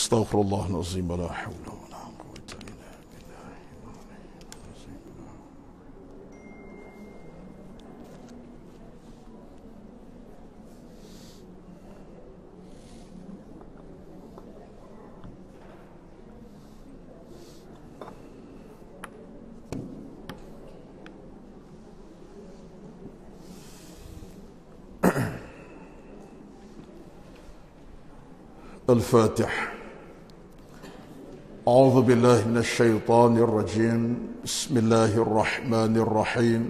Astaghfirullahaladzim, la hawla wa la quwwata illa billah. الفاتح. أعوذ بالله من الشيطان الرجيم. بسم الله الرحمن الرحيم.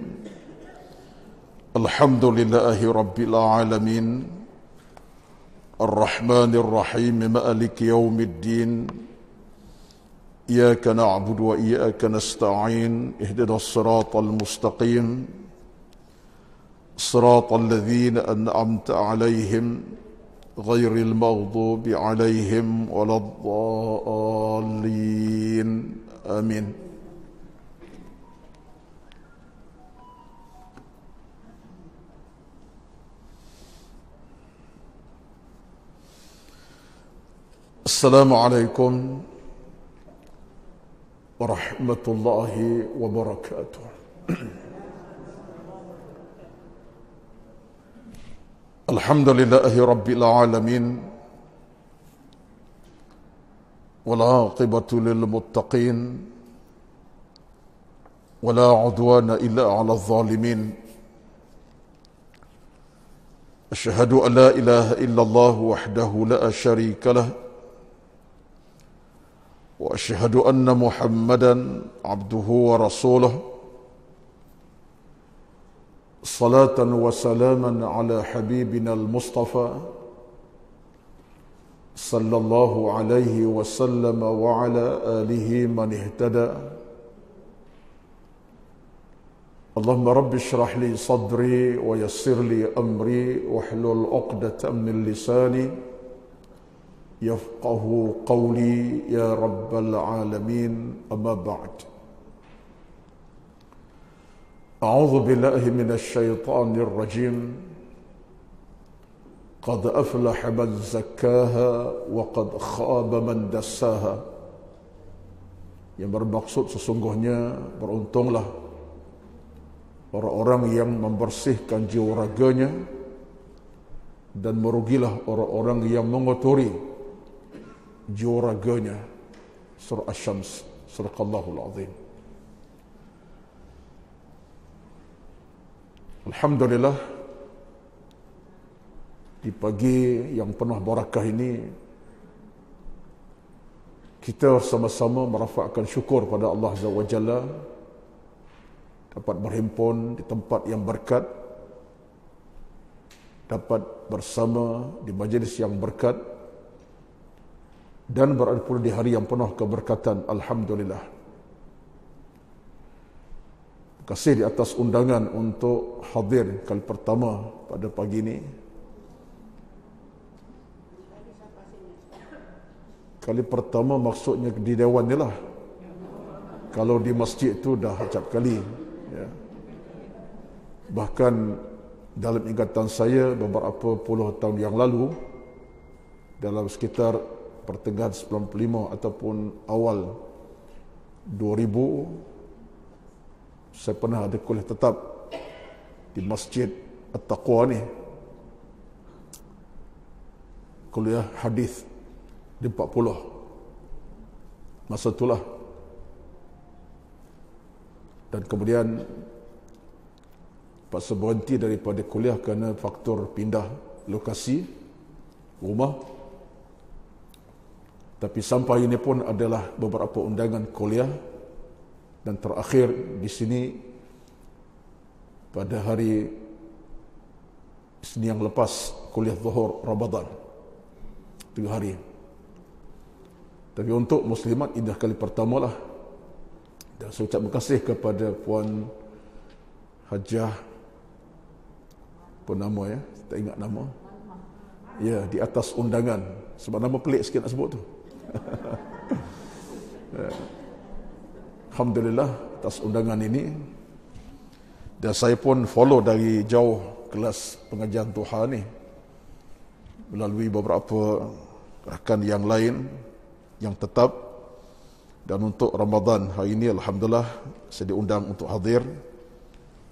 الحمد لله رب العالمين الرحمن الرحيم مالك يوم الدين. إياك نعبد وإياك نستعين. اهدنا الصراط المستقيم صراط الذين أنعمت عليهم غير المغضوب عليهم ولا الضالين. آمين. السلام عليكم ورحمة الله وبركاته. الحمد لله رب العالمين والعاقبة للمتقين ولا عدوان إلا على الظالمين. أشهد أن لا إله إلا الله وحده لا شريك له وأشهد أن محمدا عبده ورسوله صلاة وسلاما على حبيبنا المصطفى صلى الله عليه وسلم وعلى آله من اهتدى. اللهم رب اشرح لي صدري ويسر لي أمري واحلل عقدة من لساني يفقه قولي يا رب العالمين. أما بعد. أعوذ بالله من الشيطان الرجيم. قد أفلح من زكاها وقد خاب من دساها. Yang bermaksud sesungguhnya beruntunglah orang-orang yang membersihkan jiwa raganya dan merugilah orang-orang yang mengotori jiwa raganya. Surah Asy-Syams. Sadaqallahul Azim. Alhamdulillah, di pagi yang penuh barakah ini kita sama-sama merafakkan syukur pada Allah Azza wa Jalla dapat berhimpun di tempat yang berkat, dapat bersama di majlis yang berkat dan berada pula di hari yang penuh keberkatan. Alhamdulillah. Terima kasih di atas undangan untuk hadir kali pertama pada pagi ini. Kali pertama maksudnya di dewan ni lah. Kalau di masjid tu dah acap kali. Ya. Bahkan dalam ingatan saya beberapa puluh tahun yang lalu, dalam sekitar pertengahan 95 ataupun awal 2000, saya pernah ada kuliah tetap di Masjid At-Taqwa ni. Kuliah hadis di 40. Masa itulah. Dan kemudian paksa berhenti daripada kuliah kerana faktor pindah lokasi rumah. Tapi sampai ini pun adalah beberapa undangan kuliah. Dan terakhir di sini pada hari Isnin yang lepas, kuliah Zuhur Ramadan 3 hari. Tapi untuk muslimat indah kali pertama lah. Dan saya ucap terima kasih kepada Puan Hajah, apa nama ya, tak ingat nama ya, di atas undangan. Sebab nama pelik sikit nak sebut tu. Alhamdulillah atas undangan ini. Dan saya pun follow dari jauh kelas pengajian Tuhan ni melalui beberapa rakan yang lain yang tetap. Dan untuk Ramadan hari ini, alhamdulillah saya diundang untuk hadir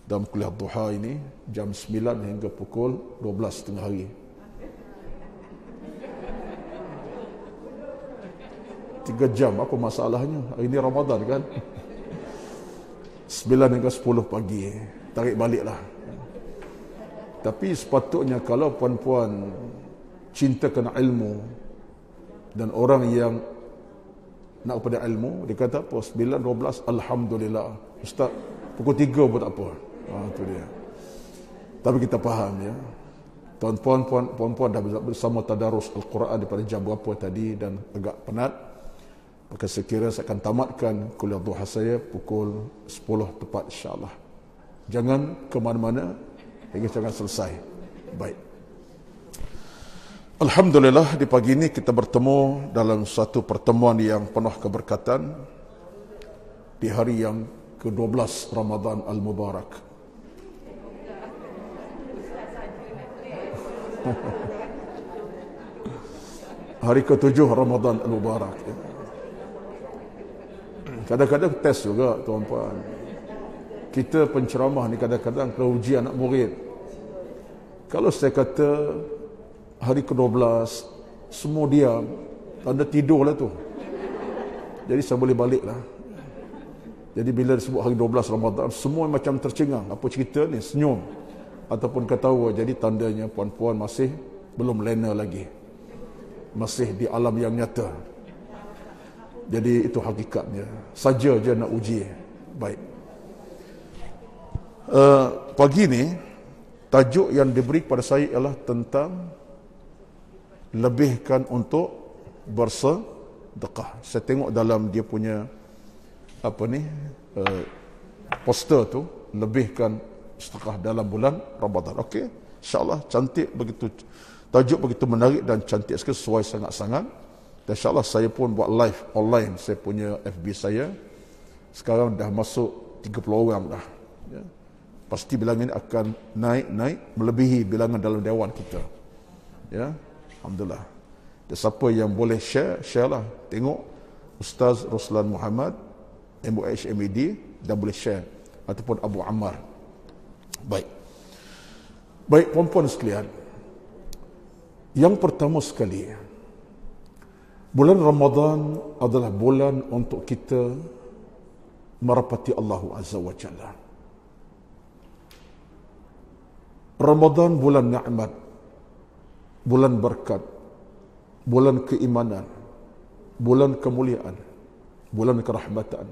dalam kuliah duha ini jam 9 hingga pukul 12 tengah hari. 3 jam, apa masalahnya? Hari ini Ramadan kan? 9 hingga 10 pagi, tarik baliklah. Tapi sepatutnya kalau puan-puan cintakan ilmu dan orang yang nak pada ilmu, dia kata apa? 9, 12, alhamdulillah. Ustaz, pukul 3 pun tak apa. Itu dia. Tapi kita faham ya. Puan-puan dah bersama tadarus Al-Quran daripada jam berapa tadi dan agak penat. Maka sekiranya saya akan tamatkan kuliah duha saya pukul 10 tepat insya-Allah. Jangan ke mana-mana hingga jangan selesai. Baik. Alhamdulillah di pagi ini kita bertemu dalam satu pertemuan yang penuh keberkatan di hari yang ke-12 Ramadan Al-Mubarak. Hari ke-7 Ramadan Al-Mubarak. Kadang-kadang tes juga tuan-puan. Kita penceramah ni kadang-kadang kena uji anak murid. Kalau saya kata hari ke-12 semua diam, tanda tidur lah tu. Jadi saya boleh balik lah. Jadi bila disebut hari 12 Ramadan, semua macam tercengang. Apa cerita ni? Senyum ataupun ketawa. Jadi tandanya puan-puan masih belum lena lagi, masih di alam yang nyata. Jadi itu hakikatnya. Saja je nak uji. Baik. Pagi ni tajuk yang diberi kepada saya ialah tentang lebihkan untuk bersedekah. Saya tengok dalam dia punya poster tu, lebihkan sedekah dalam bulan Ramadan. Okey, insya-Allah cantik begitu, tajuk begitu menarik dan cantik sekali, sesuai sangat-sangat. Dan insya-Allah saya pun buat live online saya punya FB saya. Sekarang dah masuk 30 orang dah. Ya. Pasti bilangan ini akan naik melebihi bilangan dalam dewan kita. Ya. Alhamdulillah. Dan siapa yang boleh share lah. Tengok Ustaz Ruslan Muhammad MUH MED dan boleh share, ataupun Abu Ammar. Baik, puan-puan sekalian, yang pertama sekali, bulan Ramadan adalah bulan untuk kita merapati Allah Azza wa Jalla. Ramadan bulan nikmat, bulan berkat, bulan keimanan, bulan kemuliaan, bulan kerahmatan,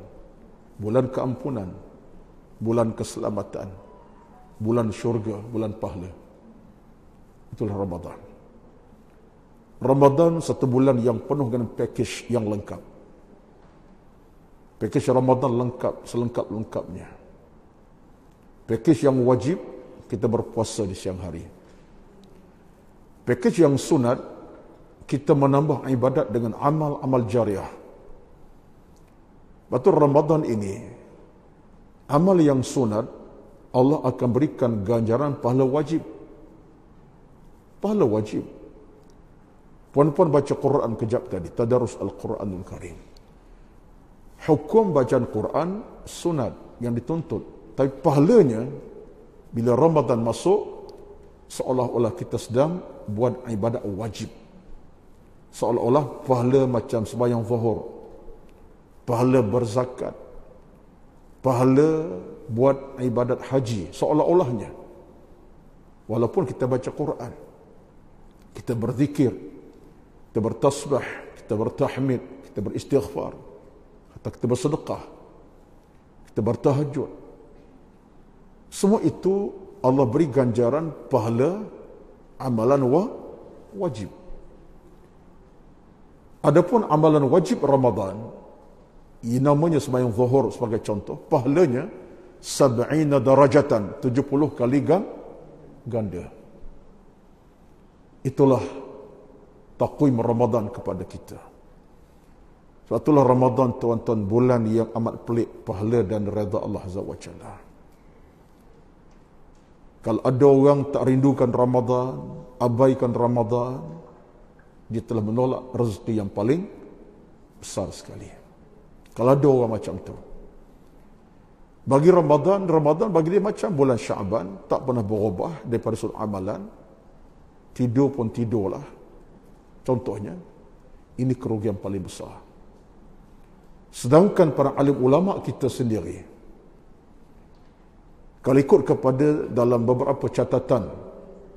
bulan keampunan, bulan keselamatan, bulan syurga, bulan pahala. Itulah Ramadan. Ramadan satu bulan yang penuh dengan pakej yang lengkap. Pakej Ramadan lengkap, selengkap-lengkapnya. Pakej yang wajib, kita berpuasa di siang hari. Pakej yang sunat, kita menambah ibadat dengan amal-amal jariah. Betul, Ramadan ini, amal yang sunat, Allah akan berikan ganjaran pahala wajib. Pahala wajib. Puan-puan baca Quran kejap tadi, tadarus Al-Quranul Karim. Hukum bacaan Quran sunat yang dituntut. Tapi pahalanya, bila Ramadan masuk, seolah-olah kita sedang buat ibadat wajib. Seolah-olah pahala macam sembahyang zuhur, pahala berzakat, pahala buat ibadat haji, seolah-olahnya. Walaupun kita baca Quran, kita berzikir, kita bertasbih, kita bertahmid, kita beristighfar, kita bersedekah, kita bertahajud. Semua itu Allah beri ganjaran pahala amalan wajib. Adapun amalan wajib Ramadan, namanya sembahyang zuhur sebagai contoh, pahalanya 70 darajatan, 70 kali ganda. Itulah takwim Ramadan kepada kita. Sebab itulah Ramadan, tuan-tuan, bulan yang amat pelik pahala dan redha Allah Azza wa Jalla. Kalau ada orang tak rindukan Ramadan, abaikan Ramadan, dia telah menolak rezeki yang paling besar sekali. Kalau ada orang macam tu. Bagi Ramadan bagi dia macam bulan Syaban, tak pernah berubah daripada sudut amalan. Tidur pun tidurlah. Contohnya, ini kerugian paling besar. Sedangkan para alim ulama kita sendiri, kalau ikut kepada dalam beberapa catatan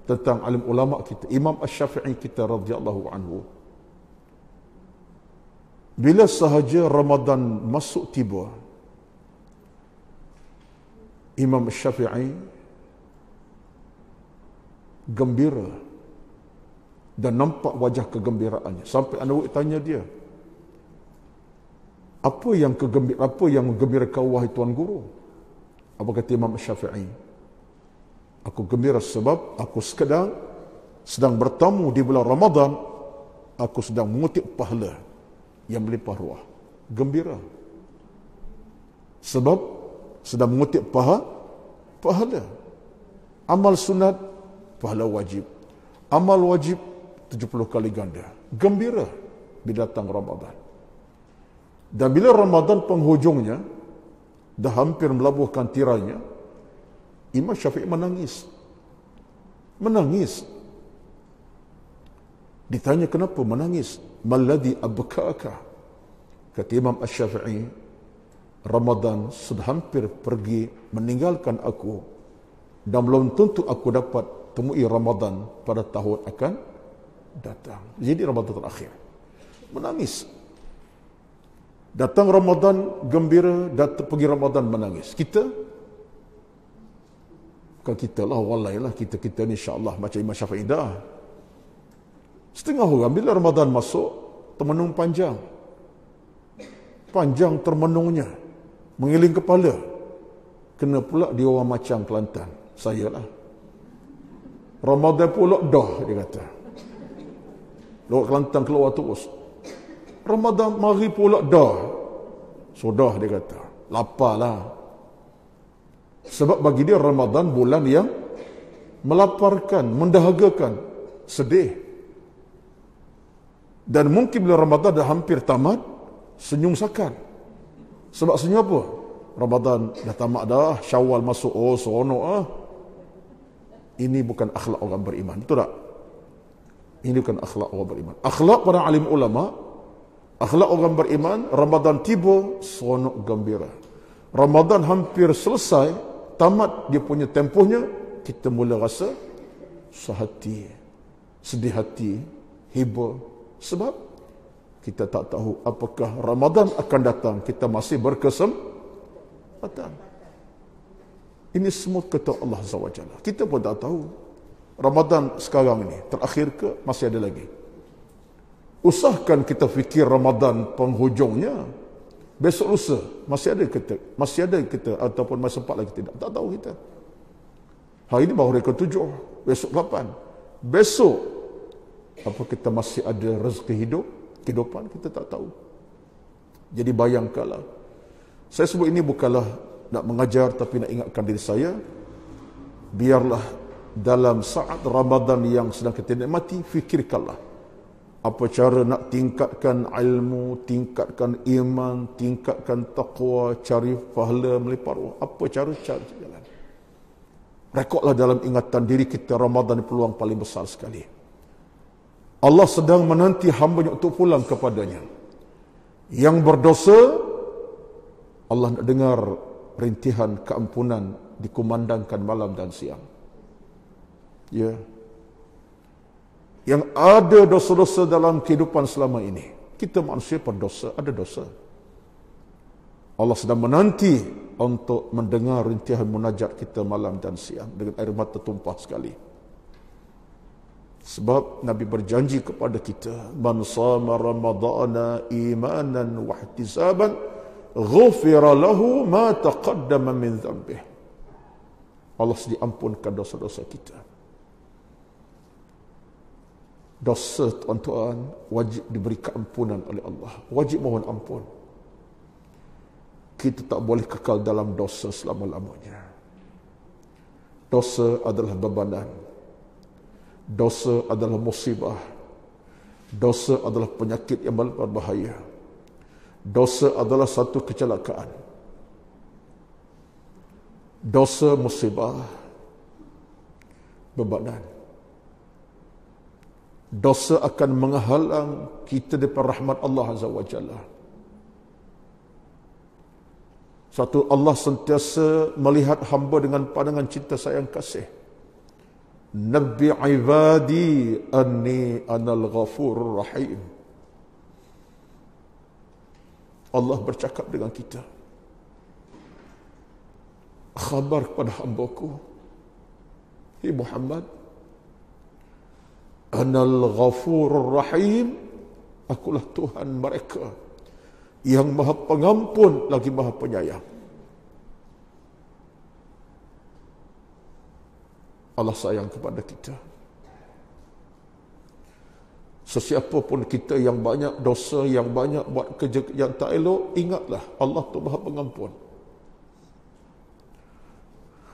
tentang alim ulama kita, Imam Asy-Syafi'i kita radhiyallahu anhu, bila sahaja Ramadan masuk tiba, Imam Asy-Syafi'i gembira dan nampak wajah kegembiraannya. Sampai anak tanya dia, apa yang menggembira kau wahai tuan guru? Apa kata Imam Syafi'i? Aku gembira sebab aku sedang bertamu di bulan Ramadan, aku sedang mengutip pahala yang melimpah ruah. Gembira. Sebab sedang mengutip pahala. Amal sunat, pahala wajib. Amal wajib 70 kali ganda. Gembira bila datang Ramadan. Dan bila Ramadan penghujungnya, dah hampir melabuhkan tirainya, Imam Syafi'i menangis. Ditanya kenapa menangis? Malladhi abka'aka? Kata Imam Asy-Syafi'i, Ramadan sudah hampir pergi meninggalkan aku, dan belum tentu aku dapat temui Ramadan pada tahun akan datang. Jadi Ramadan terakhir. Menangis. Datang Ramadan gembira, pergi Ramadan menangis. Kita? Bukan kita lah, wallahi lah, kita ni insyaAllah macam Imam Syafi'i dah. Setengah orang bila Ramadan masuk, termenung panjang. Panjang termenungnya, mengiling kepala. Kena pula dia orang macam Kelantan. Saya lah. Ramadan pula dah, dia kata. Lewat Kelantan keluar terus. Ramadan mari pula dah. Sudah, dia kata. Laparlah. Sebab bagi dia Ramadan bulan yang melaparkan, mendahagakan, sedih. Dan mungkin bila Ramadan dah hampir tamat, senyum sakan. Sebab senyum apa? Ramadan dah tamat dah, Syawal masuk, oh seronok ah. Ini bukan akhlak orang beriman, betul tak? Ini bukan akhlak orang beriman. Akhlak para alim ulama, akhlak orang beriman, Ramadan tiba, seronok gembira. Ramadan hampir selesai, tamat dia punya tempohnya, kita mula rasa sehati, sedih hati, hibur. Sebab kita tak tahu apakah Ramadan akan datang. Kita masih berkesempatan. Ini semua kata Allah Azza wa Jalla. Kita pun tak tahu Ramadan sekarang ini terakhir ke masih ada lagi. Usahakan kita fikir Ramadan penghujungnya besok lusa masih ada kita ataupun masih sempat lagi tidak. Tak tahu kita. Hari ini baru ke-7, besok 8. Besok apa kita masih ada rezeki kehidupan kita tak tahu. Jadi bayangkanlah. Saya sebut ini bukanlah nak mengajar tapi nak ingatkan diri saya, biarlah dalam saat Ramadan yang sedang kita nikmati, fikirkanlah apa cara nak tingkatkan ilmu, tingkatkan iman, tingkatkan taqwa, cari pahala melipat ruh. Apa cara jalan. Rekodlah dalam ingatan diri kita, Ramadan peluang paling besar sekali. Allah sedang menanti hamba-Nya untuk pulang kepadanya. Yang berdosa, Allah nak dengar rintihan keampunan dikumandangkan malam dan siang. Ya. Yang ada dosa-dosa dalam kehidupan selama ini. Kita manusia berdosa, ada dosa. Allah sedang menanti untuk mendengar rintihan munajat kita malam dan siang dengan air mata tumpah sekali. Sebab Nabi berjanji kepada kita, man sama ramadana imanan wa ihtisaban ghufira lahu ma taqaddama min dhanbih. Allah diampunkan dosa-dosa kita. Dosa, tuan-tuan, wajib diberi keampunan oleh Allah. Wajib mohon ampun. Kita tak boleh kekal dalam dosa selama-lamanya. Dosa adalah bebanan. Dosa adalah musibah. Dosa adalah penyakit yang berbahaya. Dosa adalah satu kecelakaan. Dosa musibah bebanan. Dosa akan menghalang kita daripada rahmat Allah Azza wa Jalla. Satu, Allah sentiasa melihat hamba dengan pandangan cinta sayang kasih. Nabbi ibadi anni anal ghafurur rahim. Allah bercakap dengan kita. Khabar kepada hamba-Ku, Hai Muhammad, anal ghafurur rahim, akulah Tuhan mereka yang maha pengampun lagi maha penyayang. Allah sayang kepada kita. Sesiapa pun kita yang banyak dosa, yang banyak buat kerja yang tak elok, ingatlah Allah tu maha pengampun.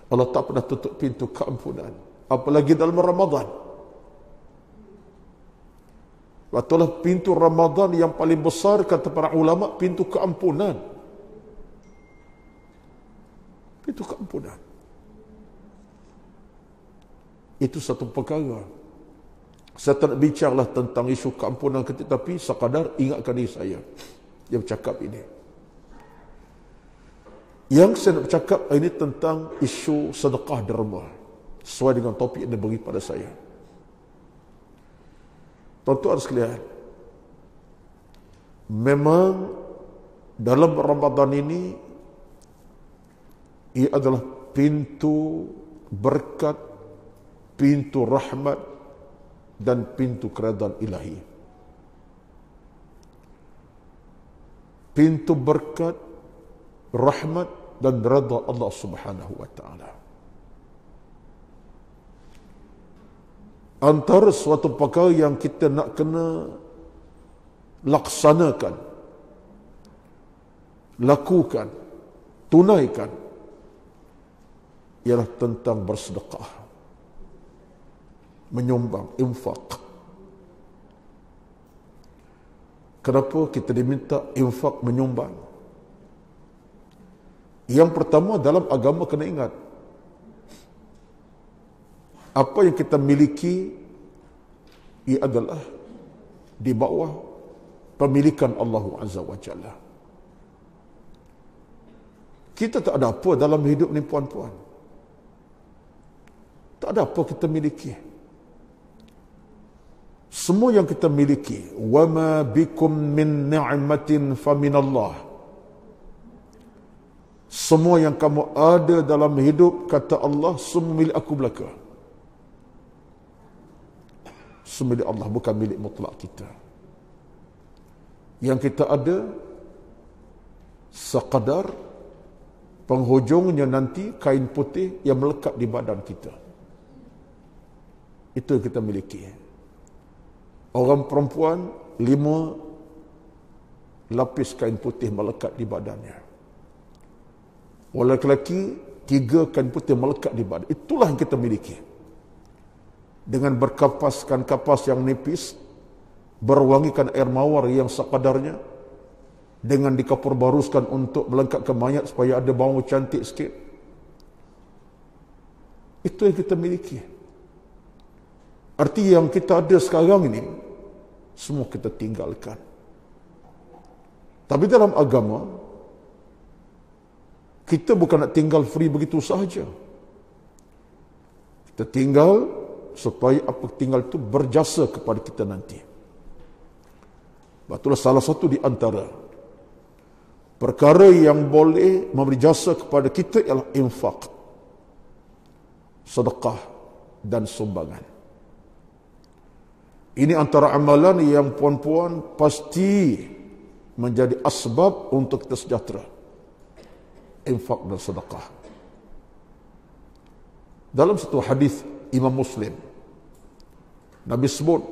Allah tak pernah tutup pintu keampunan, apalagi dalam Ramadan. Itulah pintu Ramadan yang paling besar, kata para ulama, pintu keampunan. Pintu keampunan. Itu satu perkara. Saya tak nak bincanglah tentang isu keampunan, tetapi sekadar ingatkan diri saya yang bercakap ini. Yang saya nak bercakap ini tentang isu sedekah derma, sesuai dengan topik yang diberi pada saya. Tuan-tuan sekalian, memang dalam Ramadan ini ia adalah pintu berkat, pintu rahmat dan pintu keredaan ilahi. Pintu berkat, rahmat dan redha Allah Subhanahu wa taala. Antara suatu perkara yang kita nak kena laksanakan, lakukan, tunaikan, ialah tentang bersedekah, menyumbang, infak. Kenapa kita diminta infak, menyumbang? Yang pertama, dalam agama kena ingat, apa yang kita miliki ia adalah di bawah pemilikan Allah Azza wa Jalla. Kita tak ada apa dalam hidup ni, puan-puan. Tak ada apa kita miliki. Semua yang kita miliki, wa ma bikum min ni'matin fa min Allah. Semua yang kamu ada dalam hidup, kata Allah, semua milik aku belaka. Semua milik Allah, bukan milik mutlak kita. Yang kita ada sekadar penghujungnya nanti kain putih yang melekat di badan kita. Itu yang kita miliki. Orang perempuan 5 lapis kain putih melekat di badannya. Orang lelaki 3 kain putih melekat di badan. Itulah yang kita miliki. Dengan berkapaskan kapas yang nipis, berwangikan air mawar yang sekadarnya, dengan dikapur baruskan untuk melengkapkan mayat supaya ada bau cantik sikit. Itu yang kita miliki. Arti yang kita ada sekarang ini, semua kita tinggalkan. Tapi dalam agama, kita bukan nak tinggal free begitu sahaja. Kita tinggal supaya apa tinggal itu berjasa kepada kita nanti. Itulah salah satu di antara perkara yang boleh memberi jasa kepada kita ialah infak, sedekah dan sumbangan. Ini antara amalan yang puan-puan pasti menjadi asbab untuk kita sejahtera. Infak dan sedekah. Dalam satu hadis Imam Muslim, Nabi sebut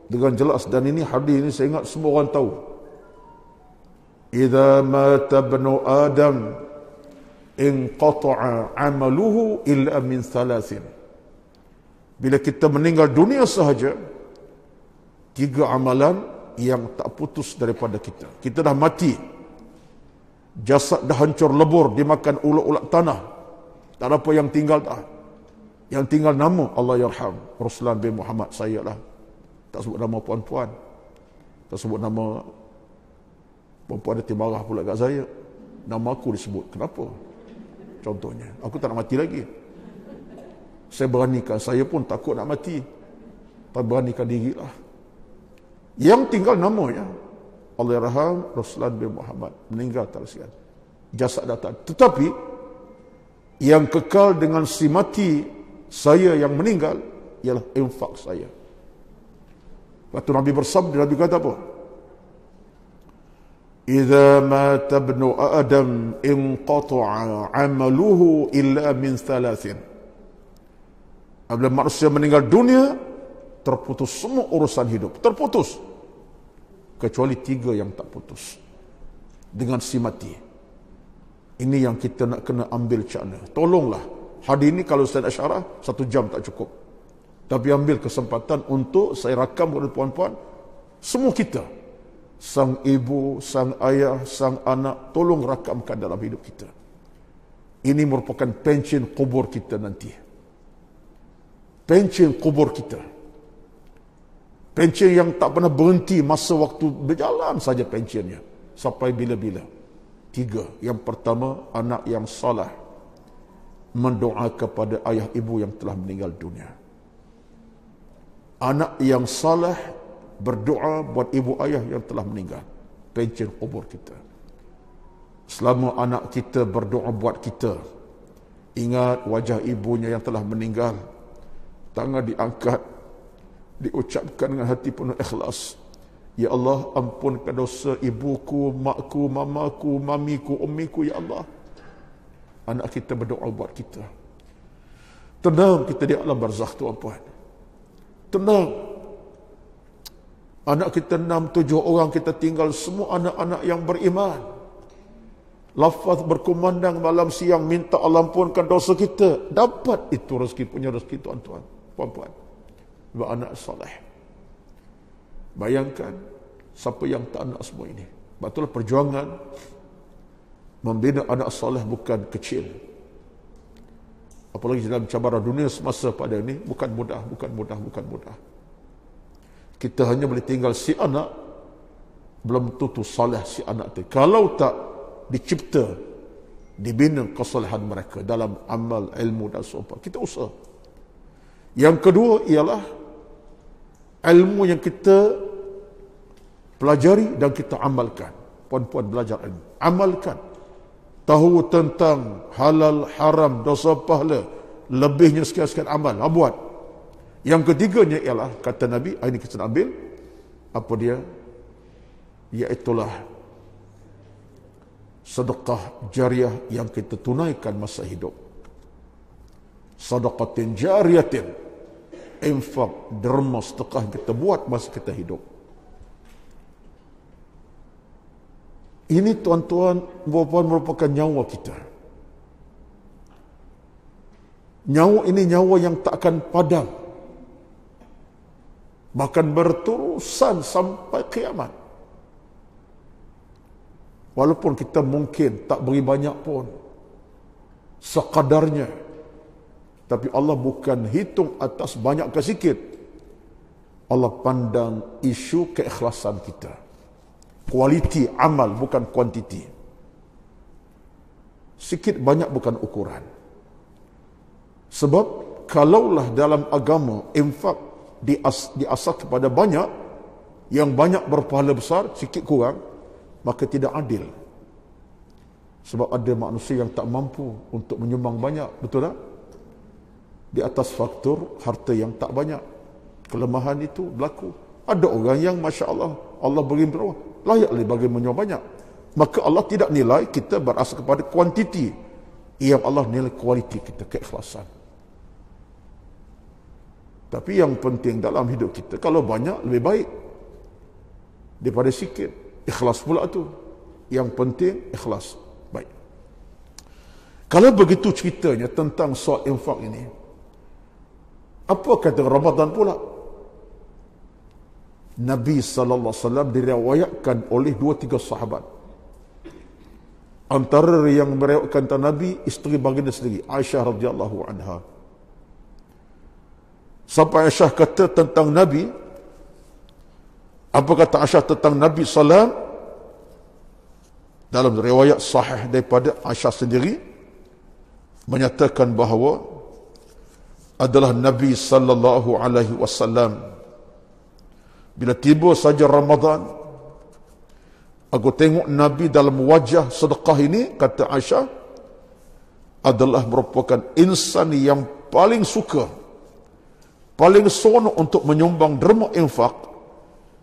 dengan jelas, dan ini hadis ini saya ingat semua orang tahu. Idza mata ibnu Adam inqata'a 'amaluhu illa min thalathin. Bila kita meninggal dunia sahaja, 3 amalan yang tak putus daripada kita. Kita dah mati, Jasad dah hancur lebur, dimakan ulat-ulat tanah. Tak ada apa yang tinggal dah. Yang tinggal nama Allah yarham Ruslan bin Muhammad, saya lah. Tak sebut nama puan-puan. Tak sebut nama perempuan, dia marah pula kat saya. Nama aku disebut. Kenapa? Contohnya, aku tak nak mati lagi. Saya beranikan, saya pun takut nak mati. Tak beranikan diri lah. Yang tinggal namanya Allah yarham Ruslan bin Muhammad, meninggal tak kasihan. Jasad datang. Tetapi yang kekal dengan si mati saya yang meninggal ialah infak saya. Waktu Nabi bersabda, Nabi kata apa? Idza mata ibnu Adam inqata'a 'amaluhu illa min thalathin. Apabila manusia meninggal dunia, terputus semua urusan hidup. Terputus. Kecuali 3 yang tak putus. Dengan si mati. Ini yang kita nak kena ambil cakna. Tolonglah. Hadis ini kalau Ustaz Asyarah 1 jam tak cukup. Tapi ambil kesempatan untuk saya rakam kepada puan-puan. Semua kita. Sang ibu, sang ayah, sang anak. Tolong rakamkan dalam hidup kita. Ini merupakan pencen kubur kita nanti. Pencen kubur kita. Pencen yang tak pernah berhenti, masa waktu berjalan saja pencennya. Sampai bila-bila. 3. Yang pertama, anak yang salah. Mendoa kepada ayah ibu yang telah meninggal dunia. Anak yang salah berdoa buat ibu ayah yang telah meninggal. Pencen kubur kita. Selama anak kita berdoa buat kita, ingat wajah ibunya yang telah meninggal. Tangan diangkat, diucapkan dengan hati penuh ikhlas. Ya Allah, ampunkan dosa ibuku, makku, mamaku, mamiku, ummiku, ya Allah. Anak kita berdoa buat kita. Tenang kita di alam barzakh, tuan-puan. Tenang. Anak kita 6-7 orang kita tinggal, semua anak-anak yang beriman. Lafaz berkumandang malam siang, minta Allah ampunkan dosa kita. Dapat itu rezeki, punya rezeki, tuan-tuan, puan-puan. Sebab anak soleh. Bayangkan siapa yang tak nak semua ini. Sebab itulah perjuangan membina anak soleh bukan kecil. Apalagi dalam cabaran dunia semasa pada ini, bukan mudah. Kita hanya boleh tinggal si anak, belum tentu soleh si anak itu. Kalau tak dicipta, dibina kesalahan mereka dalam amal, ilmu dan seumpama, kita usaha. Yang kedua ialah ilmu yang kita pelajari dan kita amalkan. Puan-puan belajar ilmu, amalkan. Tahu tentang halal, haram, dosa, pahala. Lebihnya sekian-sekian amal, buat. Yang ketiganya ialah, kata Nabi, ini kita nak ambil, apa dia? Iaitulah sedekah jariah yang kita tunaikan masa hidup. Sedekatin jariyatin, infak, derma, sedekah yang kita buat masa kita hidup. Ini, tuan-tuan, merupakan nyawa kita. Nyawa ini nyawa yang tak akan padam. Bahkan berterusan sampai kiamat. Walaupun kita mungkin tak beri banyak pun, sekadarnya. Tapi Allah bukan hitung atas banyak ke sikit. Allah pandang isu keikhlasan kita. Kualiti amal, bukan kuantiti. Sikit banyak bukan ukuran. Sebab kalaulah dalam agama infak diasas kepada banyak, yang banyak berpahala besar, sikit kurang, maka tidak adil. Sebab ada manusia yang tak mampu untuk menyumbang banyak, betul tak? Di atas faktor harta yang tak banyak, kelemahan itu berlaku. Ada orang yang Masya Allah, Allah beri berapa, layak bagi menyumbang banyak. Maka Allah tidak nilai kita berasas kepada kuantiti, yang Allah nilai kualiti kita, keikhlasan. Tapi yang penting dalam hidup kita, kalau banyak lebih baik daripada sikit. Ikhlas pula tu. Yang penting ikhlas. Baik. Kalau begitu ceritanya tentang soal infak ini, apa kata Ramadan pula? Nabi SAW diriwayatkan oleh 2-3 sahabat. Antara yang meriwayatkan tentang Nabi, isteri baginda sendiri, Aisyah radhiyallahu anha. Sampai Aisyah kata tentang Nabi, apa kata Aisyah tentang Nabi SAW? Dalam riwayat sahih daripada Aisyah sendiri, menyatakan bahawa adalah Nabi sallallahu alaihi wasallam, bila tiba saja Ramadan, aku tengok Nabi dalam wajah sedekah ini, kata Aisyah, adalah merupakan insan yang paling suka, paling seronok untuk menyumbang derma infak.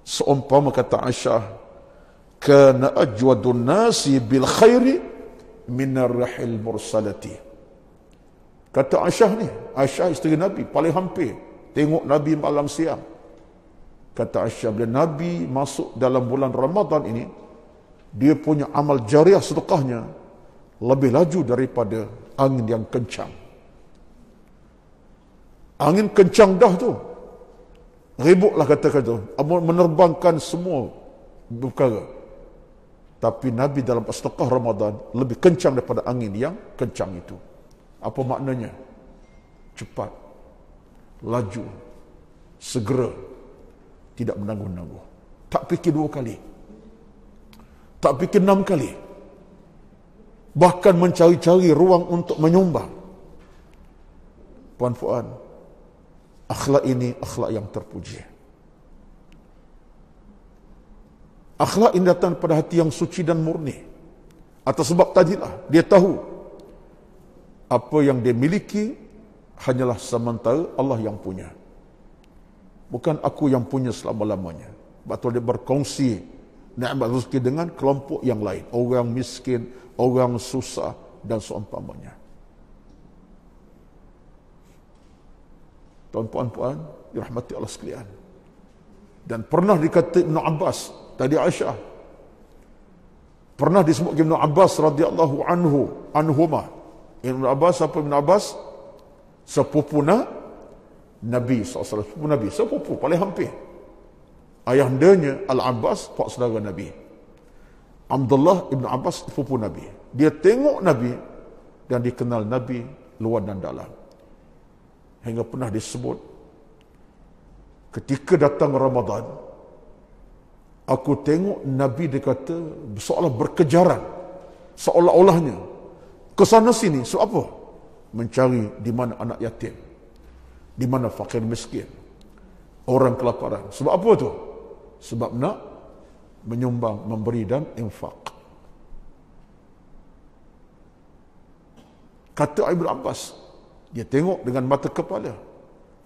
Seumpama, kata Aisyah, kana ajwadun nasi bil khairi minar rahil mursalati. Kata Aisyah ni, Aisyah isteri Nabi, paling hampir tengok Nabi malam siang. Kata Aisyah, bila Nabi masuk dalam bulan Ramadan ini, dia punya amal jariah sedekahnya lebih laju daripada angin yang kencang. Angin kencang dah tu, ributlah kata-kata tu, menerbangkan semua perkara. Tapi Nabi dalam sedekah Ramadan lebih kencang daripada angin yang kencang itu. Apa maknanya? Cepat, laju, segera, tidak menangguh-nangguh. Tak fikir 2 kali, tak fikir 6 kali, bahkan mencari-cari ruang untuk menyumbang. Puan-puan, akhlak ini akhlak yang terpuji. Akhlak ini datang pada hati yang suci dan murni. Atas sebab tadilah dia tahu apa yang dia miliki hanyalah sementara, Allah yang punya. Bukan aku yang punya selama-lamanya. Betul, dia berkongsi nikmat rezeki dengan kelompok yang lain, orang miskin, orang susah dan seumpamanya. Tuan-puan, dirahmati Allah sekalian. Dan pernah dikata Ibn Abbas, tadi Aisyah, pernah disebut Ibn Abbas radhiyallahu anhuma. Ibn Abbas, apa Ibn Abbas? Sepupu Nabi SAW. Sepupu Nabi, sepupu paling hampir. Ayahandanya Al-Abbas, pak saudara Nabi. Abdullah Ibn Abbas, sepupu Nabi. Dia tengok Nabi dan dikenal Nabi luar dan dalam. Hingga pernah disebut, ketika datang Ramadan, aku tengok Nabi, dia kata, seolah berkejaran, seolah-olahnya ke sana sini. Sebab apa? Mencari di mana anak yatim, di mana fakir miskin, orang kelaparan. Sebab apa tu? Sebab nak menyumbang, memberi dan infak. Kata Ibn Abbas, dia tengok dengan mata kepala.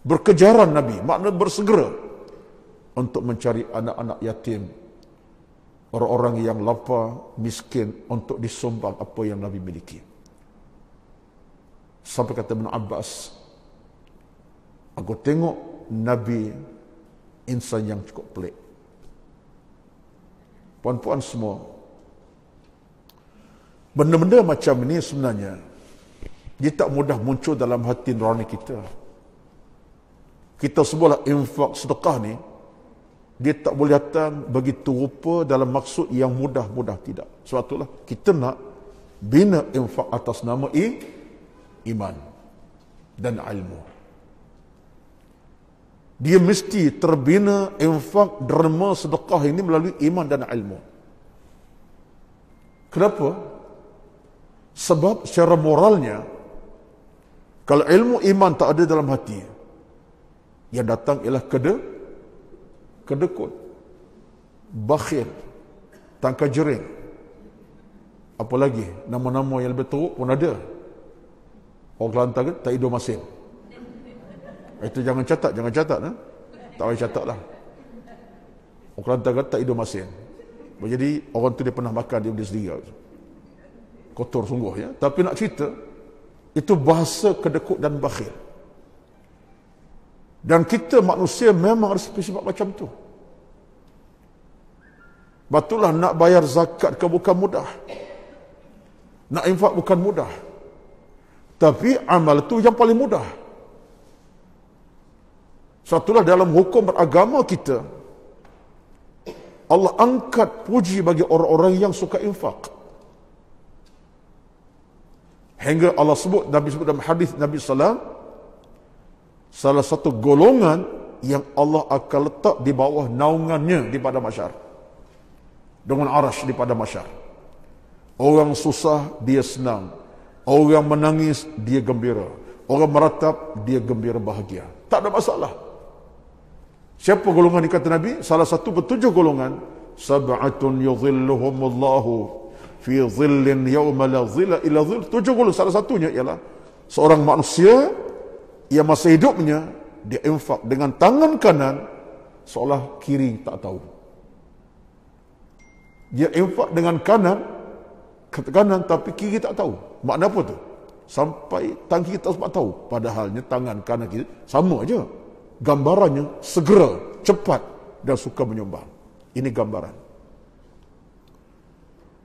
Berkejaran Nabi, makna bersegera untuk mencari anak-anak yatim, orang-orang yang lapar, miskin, untuk disumbang apa yang Nabi miliki. Sampai kata Ibn Abbas, aku tengok Nabi insan yang cukup pelik. Puan-puan semua, benda-benda macam ini sebenarnya dia tak mudah muncul dalam hati nurani kita. Kita sebuah infak sedekah ni, dia tak boleh datang begitu rupa dalam maksud yang mudah-mudah, tidak. Sebab itulah kita nak bina infak atas nama iman dan ilmu. Dia mesti terbina infak, derma, sedekah ini melalui iman dan ilmu. Kenapa? Sebab secara moralnya, kalau ilmu iman tak ada dalam hati, yang datang ialah kedekut, bakhil, tangka jering. Apalagi nama-nama yang lebih teruk pun ada. Orang Kelantan tak hidup masin. Itu jangan catat. Tak payah catat lah. Orang Kelantan tak hidup masin. Jadi orang tu dia pernah makan dia sendiri. Kotor sungguh ya. Tapi nak cerita, itu bahasa kedekut dan bakhil. Dan kita manusia memang ada sifat macam tu. Betullah nak bayar zakat ke bukan mudah. Nak infak bukan mudah. Tapi amal itu yang paling mudah. Satulah dalam hukum beragama kita, Allah angkat puji bagi orang-orang yang suka infak. Hingga Allah sebut dalam hadis Nabi SAW, salah satu golongan yang Allah akan letak di bawah naungannya di padang mahsyar, dengan arash di padang mahsyar. Orang susah dia senang, orang menangis dia gembira, orang meratap dia gembira bahagia, tak ada masalah. Siapa golongan ini kata Nabi? Salah satu bertujuh golongan. Sab'atun yudhilluhumullahu fi dhillin yawma la dhilla illa dhill. Tujuh golongan. Salah satunya ialah seorang manusia yang masa hidupnya dia infak dengan tangan kanan seolah kiri tak tahu. Dia infak dengan kanan tapi kiri tak tahu. Makna apa tu? Sampai tangan kiri tak sempat tahu. Padahalnya tangan kanan kiri sama aja. Gambarannya segera, cepat dan suka menyumbang. Ini gambaran.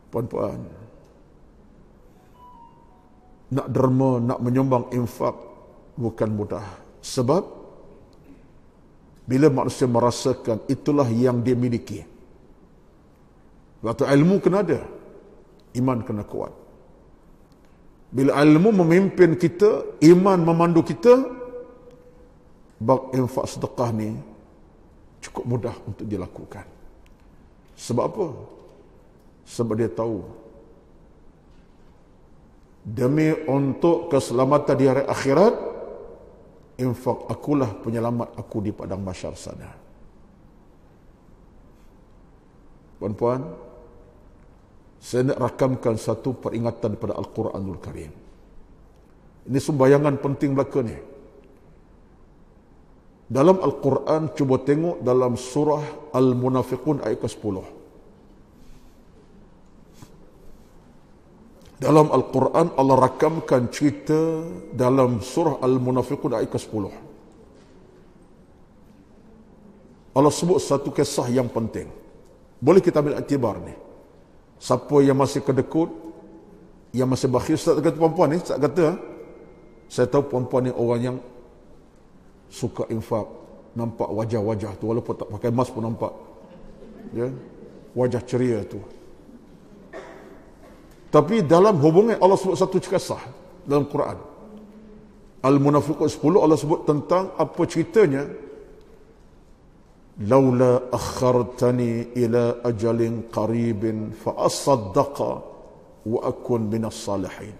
Puan-puan, nak derma, nak menyumbang infak bukan mudah. Sebab bila manusia merasakan itulah yang dia miliki. Waktu ilmu kena ada, iman kena kuat. Bila ilmu memimpin kita, iman memandu kita, bab infak sedekah ni cukup mudah untuk dilakukan. Sebab apa? Sebab dia tahu demi untuk keselamatan di hari akhirat, infak akulah penyelamat aku di padang mahsyar sana. Puan-puan, saya nak rakamkan satu peringatan daripada Al-Quranul Karim. Ini sembayangan penting belaka ni. Dalam Al-Quran, cuba tengok dalam surah Al-Munafiqun ayat ke-10. Dalam Al-Quran, Allah rakamkan cerita dalam surah Al-Munafiqun ayat ke-10. Allah sebut satu kisah yang penting. Boleh kita ambil iktibar ni. Siapa yang masih kedekut, yang masih bakhil, Ustaz kata perempuan ni, Ustaz kata, saya tahu perempuan ni orang yang suka infak, nampak wajah-wajah tu, walaupun tak pakai mask pun nampak, ya, wajah ceria tu. Tapi dalam hubungan Allah sebut satu kisah dalam Quran. Al-Munafiqun 10, Allah sebut tentang apa ceritanya. Laula akhartani ila ajalin qaribin fa asaddaqa wa akun minas salihin.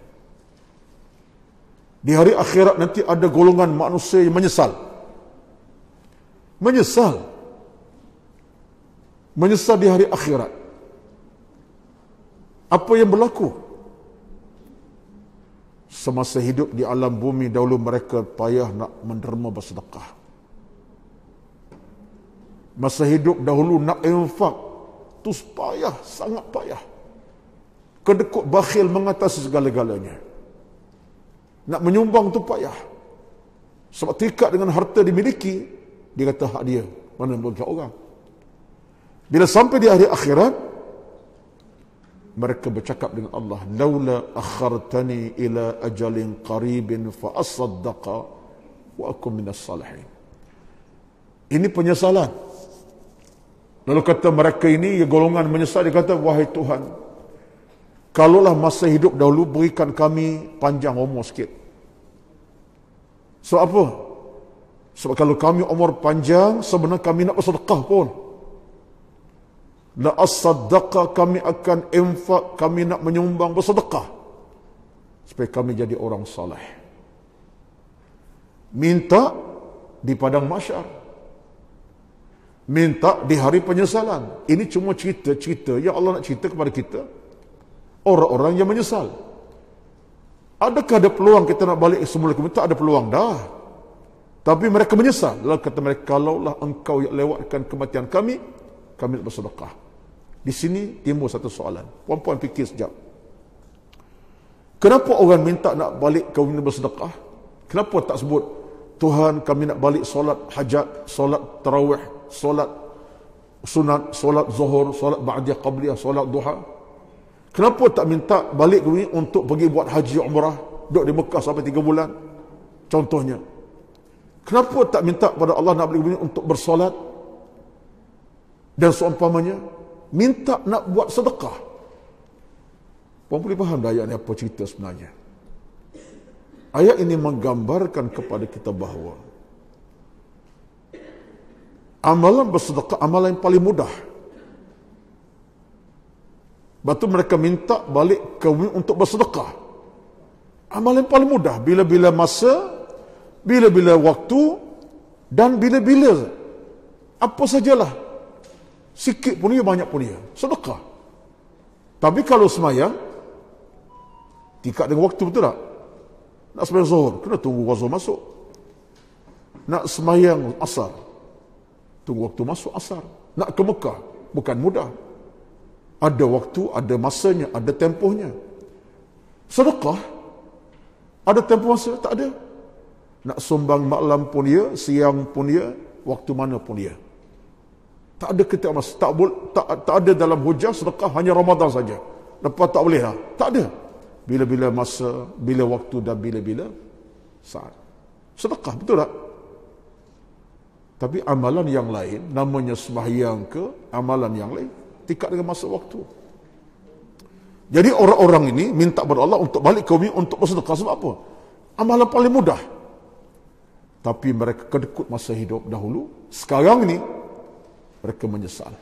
Di hari akhirat nanti ada golongan manusia yang menyesal. Menyesal di hari akhirat. Apa yang berlaku? Semasa hidup di alam bumi dahulu mereka payah nak menderma bersedekah. Masa hidup dahulu nak infak tu payah, sangat payah. Kedekut bakhil mengatasi segala-galanya. Nak menyumbang tu payah. Sebab terikat dengan harta dimiliki, dia kata hak dia, mana boleh orang. Bila sampai di hari akhirat, mereka bercakap dengan Allah, laula akhartani ila ajalin qaribin fa asaddaqa wa akum minas salihin. Ini penyesalan. Lalu kata mereka ini, golongan menyesal, dia kata, wahai Tuhan, kalaulah masa hidup dahulu berikan kami panjang umur sikit. Sebab apa? Sebab kalau kami umur panjang, sebenarnya kami nak bersedekah pun. La as-saddaqa, kami akan infak, kami nak menyumbang bersedekah. Supaya kami jadi orang saleh. Minta di padang mahsyar. Minta di hari penyesalan. Ini cuma cerita-cerita yang Allah nak cerita kepada kita. Orang-orang yang menyesal. Adakah ada peluang kita nak balik semula ke? Tak ada peluang dah. Tapi mereka menyesal. Lalu kata mereka, kalaulah engkau yang lewatkan kematian kami nak bersedekah. Di sini timbul satu soalan. Puan-puan fikir sekejap. Kenapa orang minta nak balik kami bersedekah? Kenapa tak sebut, Tuhan kami nak balik solat hajat, solat tarawih, solat sunat, solat zuhur, solat ba'diyah qabliyah, solat duha? Kenapa tak minta balik kami untuk pergi buat haji umrah, duduk di Mekah sampai 3 bulan? Contohnya. Kenapa tak minta pada Allah nak balik kami untuk bersolat? Dan seumpamanya, minta nak buat sedekah. Puan boleh faham dah ayat ni apa cerita sebenarnya? Ayat ini menggambarkan kepada kita bahawa amalan bersedekah amalan yang paling mudah. Lepas tu mereka minta balik kaum untuk bersedekah. Amalan yang paling mudah. Bila-bila masa, bila-bila waktu, dan bila-bila apa sajalah. Sikit pun ia, banyak pun ia. Sedekah. Tapi kalau semayang, tingkat dengan waktu, betul tak? Nak semayang zuhur, kena tunggu zuhur masuk. Nak semayang asar, tunggu waktu masuk asar. Nak ke Mekah, bukan mudah. Ada waktu, ada masanya, ada tempohnya. Sedekah, ada tempoh masa? Tak ada. Nak sumbang malam pun ya, siang pun ya, waktu mana pun ya. Tak ada ketika masa. Tak ada dalam hujah sedekah hanya Ramadan saja. Lepas tak boleh lah. Tak ada. Bila-bila masa, bila waktu dan bila-bila saat. Sedekah, betul tak? Tapi amalan yang lain, namanya sembahyang ke, amalan yang lain, tingkat dengan masa waktu. Jadi orang-orang ini minta kepada Allah untuk balik ke bumi untuk bersedekah. Sebab apa? Amalan paling mudah. Tapi mereka kedekut masa hidup dahulu. Sekarang ini, mereka menyesal.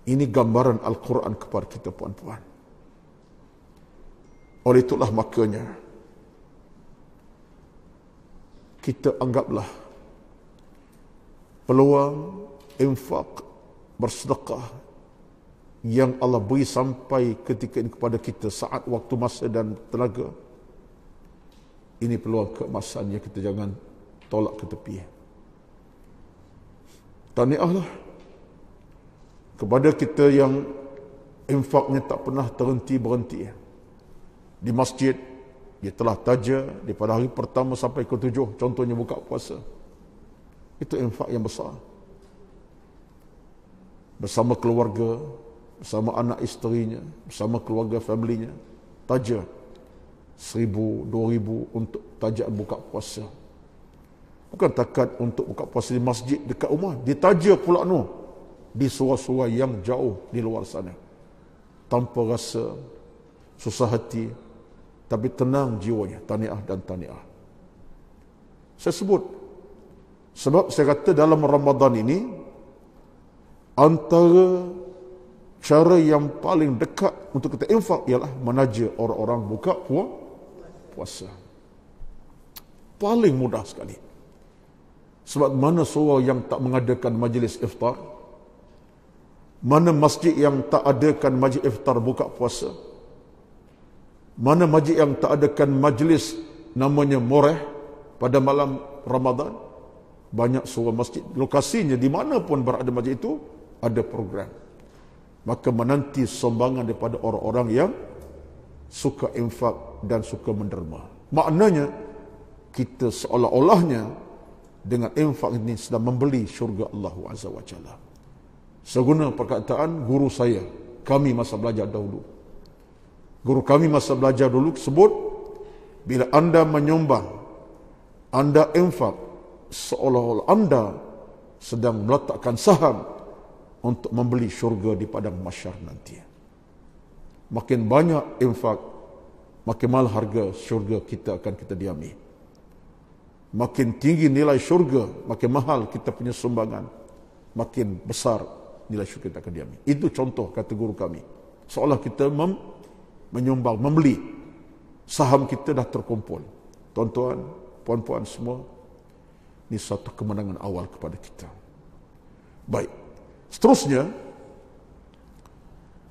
Ini gambaran Al-Quran kepada kita, puan-puan. Oleh itulah makanya kita anggaplah peluang infak bersedekah yang Allah beri sampai ketika ini kepada kita saat waktu masa dan tenaga. Ini peluang keemasan yang kita jangan tolak ke tepi. Tahniahlah kepada kita yang infaknya tak pernah berhenti. Di masjid, dia telah taja daripada hari pertama sampai ke-7, contohnya buka puasa. Itu infak yang besar. Bersama keluarga, bersama anak isterinya, bersama keluarga familinya, taja 1,000, 2,000 untuk tajaan buka puasa. Bukan takat untuk buka puasa di masjid dekat rumah, ditaja pula di surau-surau yang jauh di luar sana. Tanpa rasa susah hati, tapi tenang jiwanya, tahniah dan tahniah. Saya sebut, sebab saya kata dalam Ramadan ini, antara cara yang paling dekat untuk kita infak ialah menaja orang-orang buka puasa. Paling mudah sekali. Sebab mana surau yang tak mengadakan majlis iftar? Mana masjid yang tak adakan majlis iftar buka puasa? Mana masjid yang tak adakan majlis namanya moreh pada malam Ramadan? Banyak surau masjid. Lokasinya di mana pun berada masjid itu, ada program. Maka menanti sumbangan daripada orang-orang yang suka infak dan suka menderma. Maknanya, kita seolah-olahnya dengan infak ini sedang membeli syurga Allah Azza wa Jalla. Seguna perkataan guru saya, kami masa belajar dahulu. Guru kami masa belajar dulu sebut, bila anda menyumbang, anda infak, seolah-olah anda sedang meletakkan saham untuk membeli syurga di padang mahsyar nanti. Makin banyak infak, makin mahal harga syurga kita akan kita diami. Makin tinggi nilai syurga, makin mahal kita punya sumbangan, makin besar nilai syurga kita akan diami. Itu contoh kata guru kami. Seolah kita menyumbang, membeli, saham kita dah terkumpul. Tuan-tuan, puan-puan semua, ini satu kemenangan awal kepada kita. Baik, seterusnya,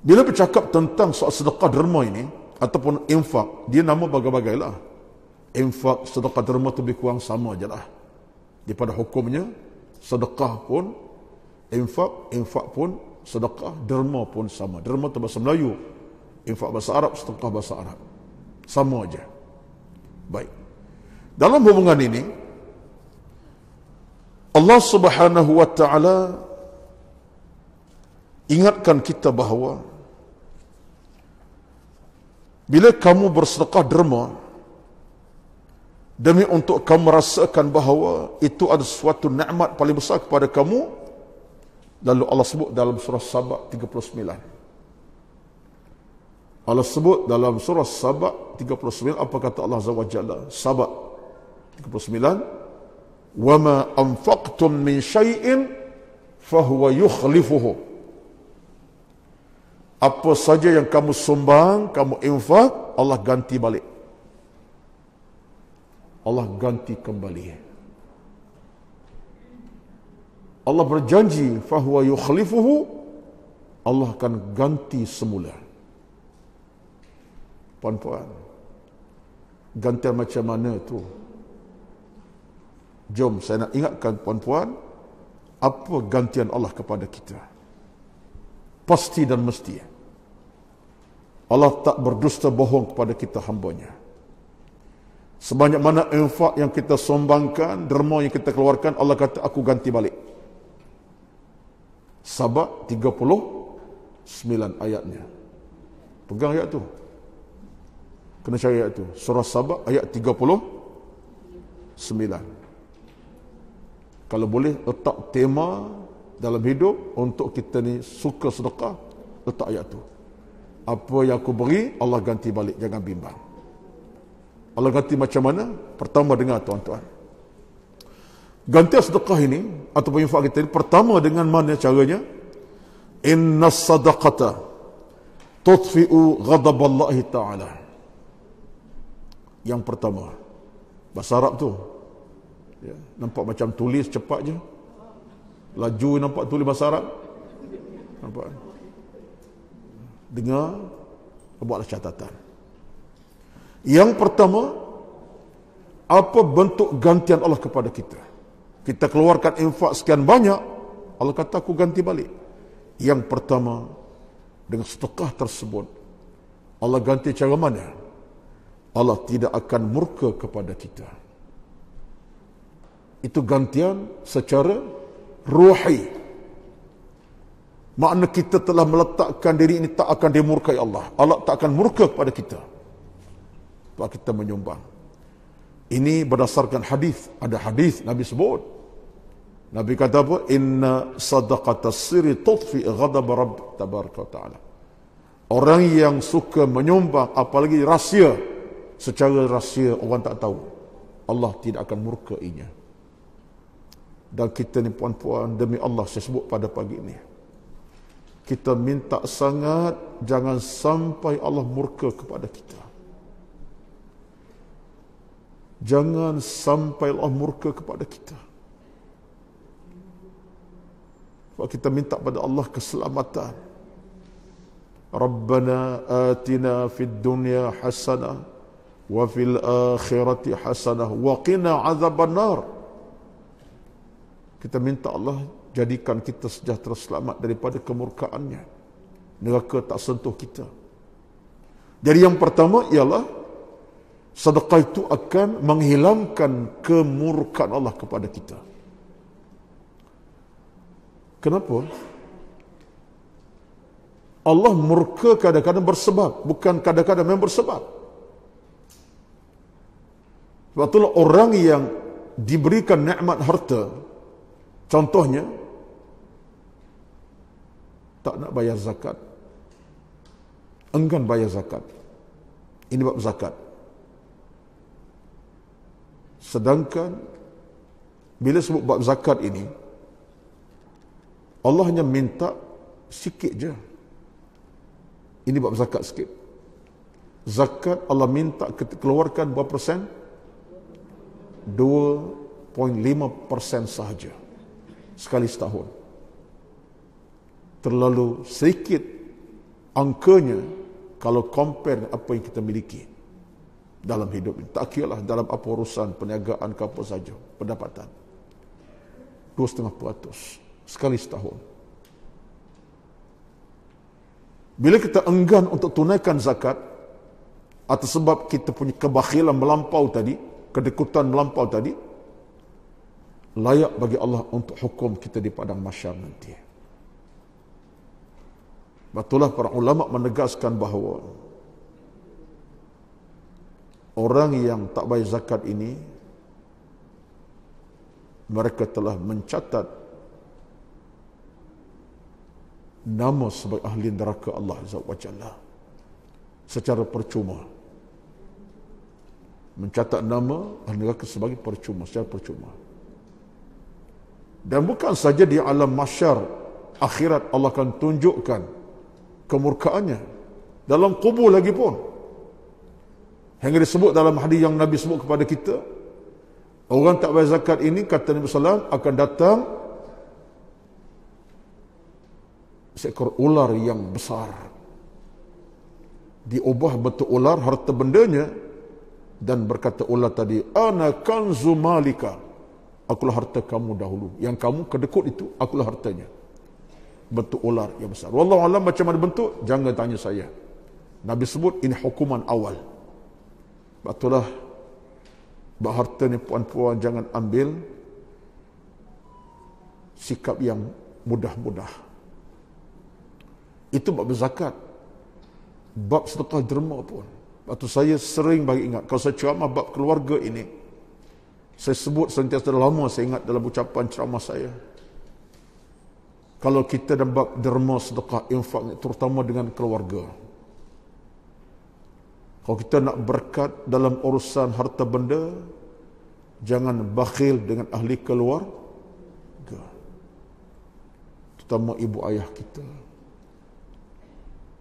bila bercakap tentang soal sedekah derma ini, ataupun infak, dia nama bagai-bagailah. Infak, sedekah derma tu lebih kurang sama je lah. Daripada hukumnya, sedekah pun, infak pun, sedekah, derma pun sama. Derma tu bahasa Melayu, infak bahasa Arab, sedekah bahasa Arab. Sama aja. Baik. Dalam hubungan ini, Allah Subhanahu wa Ta'ala ingatkan kita bahawa bila kamu bersedekah derma, demi untuk kamu merasakan bahawa itu ada suatu nikmat paling besar kepada kamu, lalu Allah sebut dalam surah Sabah 39. Allah sebut dalam surah Saba 39, apa kata Allah Azza wa Jalla? Saba 39, "Wa ma anfaqtum min syai'in fahuwa yukhlifuhu." Apa saja yang kamu sumbang, kamu infak, Allah ganti balik. Allah ganti kembali. Allah berjanji, fahuwa yukhlifuhu, Allah akan ganti semula. Puan-puan, gantian macam mana tu? Jom saya nak ingatkan puan-puan, apa gantian Allah kepada kita? Pasti dan mesti. Allah tak berdusta bohong kepada kita hambanya. Sebanyak mana infak yang kita sumbangkan, derma yang kita keluarkan, Allah kata, aku ganti balik. Sabah 39 ayatnya. Pegang ayat tu. Kena cari ayat tu. Surah Sabah ayat 39. Kalau boleh letak tema dalam hidup untuk kita ni suka sedekah, letak ayat tu. Apa yang aku beri, Allah ganti balik, jangan bimbang. Allah ganti macam mana? Pertama, dengar tuan-tuan. Gantian sedekah ini ataupun infak kita ini, pertama dengan mana caranya? Inna sadaqata tudfi'u ghadaballahi ta'ala. Yang pertama, bahasa Arab tu, ya, nampak macam tulis cepat je, laju nampak tulis bahasa Arab, nampak? Dengar, buatlah catatan. Yang pertama, apa bentuk gantian Allah kepada kita? Kita keluarkan infak sekian banyak, Allah kata aku ganti balik. Yang pertama, dengan sedekah tersebut, Allah ganti cara mana? Allah tidak akan murka kepada kita. Itu gantian secara ruhi. Makna kita telah meletakkan diri ini tak akan dimurkai Allah. Allah tak akan murka kepada kita kalau kita menyumbang. Ini berdasarkan hadis. Ada hadis Nabi sebut. Nabi kata apa? Inna sadaqatas sirri tudfi ghadab Rabb tabaraka ta'ala. Orang yang suka menyumbang, apalagi rahsia, secara rahsia orang tak tahu, Allah tidak akan murkainya. Dan kita ni puan-puan, demi Allah saya sebut pada pagi ini, kita minta sangat jangan sampai Allah murka kepada kita. Jangan sampai Allah murka kepada kita. Sebab kita minta pada Allah keselamatan. Rabbana atina fid dunya hasanah wa fil akhirati hasanah wa qina azaban nar. Kita minta Allah jadikan kita sejahtera selamat daripada kemurkaannya. Neraka tak sentuh kita. Jadi yang pertama ialah sedekah itu akan menghilangkan kemurkaan Allah kepada kita. Kenapa? Allah murka kadang-kadang bersebab, bukan kadang-kadang memang bersebab. Sebab itulah orang yang diberikan nikmat harta, contohnya, tak nak bayar zakat, enggan bayar zakat. Ini bab zakat. Sedangkan bila sebut bab zakat ini, Allah hanya minta sikit je. Ini bab zakat sikit. Zakat Allah minta keluarkan berapa persen? 2.5% sahaja sekali setahun. Terlalu sedikit angkanya kalau compare apa yang kita miliki dalam hidup ini. Tak kira lah dalam apa urusan perniagaan ke apa saja, pendapatan. 2,5% sekali setahun. Bila kita enggan untuk tunaikan zakat, atas sebab kita punya kebakhilan melampau tadi, kedekutan melampau tadi, layak bagi Allah untuk hukum kita di padang mahsyar nanti. Betullah para ulama menegaskan bahawa orang yang tak bayar zakat ini, mereka telah mencatat nama sebagai ahli neraka Allah Azza wa Jalla. secara percuma. Mencatat nama ahli neraka sebagai percuma, secara percuma. Dan bukan saja di alam mahsyar, akhirat Allah akan tunjukkan kemurkaannya. Dalam kubur lagi pun. Hingga disebut dalam hadis yang Nabi sebut kepada kita, orang tak bayar zakat ini, kata Nabi SAW, akan datang seekor ular yang besar. Diubah bentuk ular, harta bendanya, dan berkata ular tadi, ana kanzu malika, akulah harta kamu dahulu. Yang kamu kedekut itu, akulah hartanya. Bentuk ular yang besar. Wallahu alam macam mana bentuk, jangan tanya saya. Nabi sebut ini hukuman awal. Itulah harta ni puan-puan jangan ambil sikap yang mudah-mudah. Itu bab zakat. Bab sedekah derma pun. Waktu saya sering bagi ingat, kalau saya ceramah bab keluarga ini, saya sebut sentiasa lama, saya ingat dalam ucapan ceramah saya. Kalau kita dalam bab derma, sedekah, infak, terutama dengan keluarga. Kalau kita nak berkat dalam urusan harta benda, jangan bakhil dengan ahli keluarga. Terutama ibu ayah kita.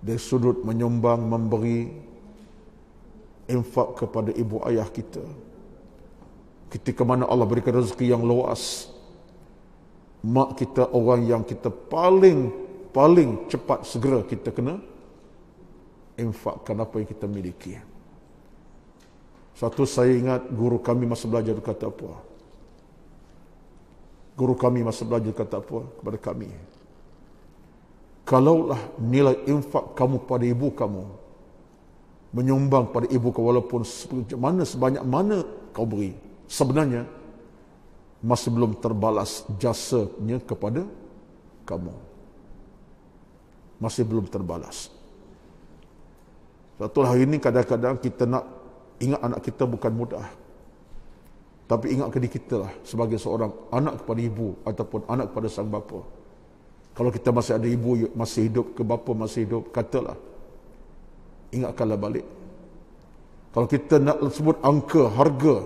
Dari sudut menyumbang, memberi, infak kepada ibu ayah kita. Ketika mana Allah berikan rezeki yang luas, mak kita orang yang kita paling cepat segera kita kena infakkan apa yang kita miliki. Satu saya ingat guru kami masa belajar kata apa? Guru kami masa belajar kata apa kepada kami? Kalaulah nilai infak kamu pada ibu kamu, menyumbang pada ibu kau walaupun sebanyak mana kau beri, sebenarnya masih belum terbalas jasanya kepada kamu. Masih belum terbalas. Satu hari ini kadang-kadang kita nak ingat anak kita bukan mudah. Tapi ingat ke diri kita lah sebagai seorang anak kepada ibu ataupun anak kepada sang bapa. Kalau kita masih ada ibu masih hidup, ke bapa masih hidup, katalah, ingatkanlah balik. Kalau kita nak sebut angka, harga,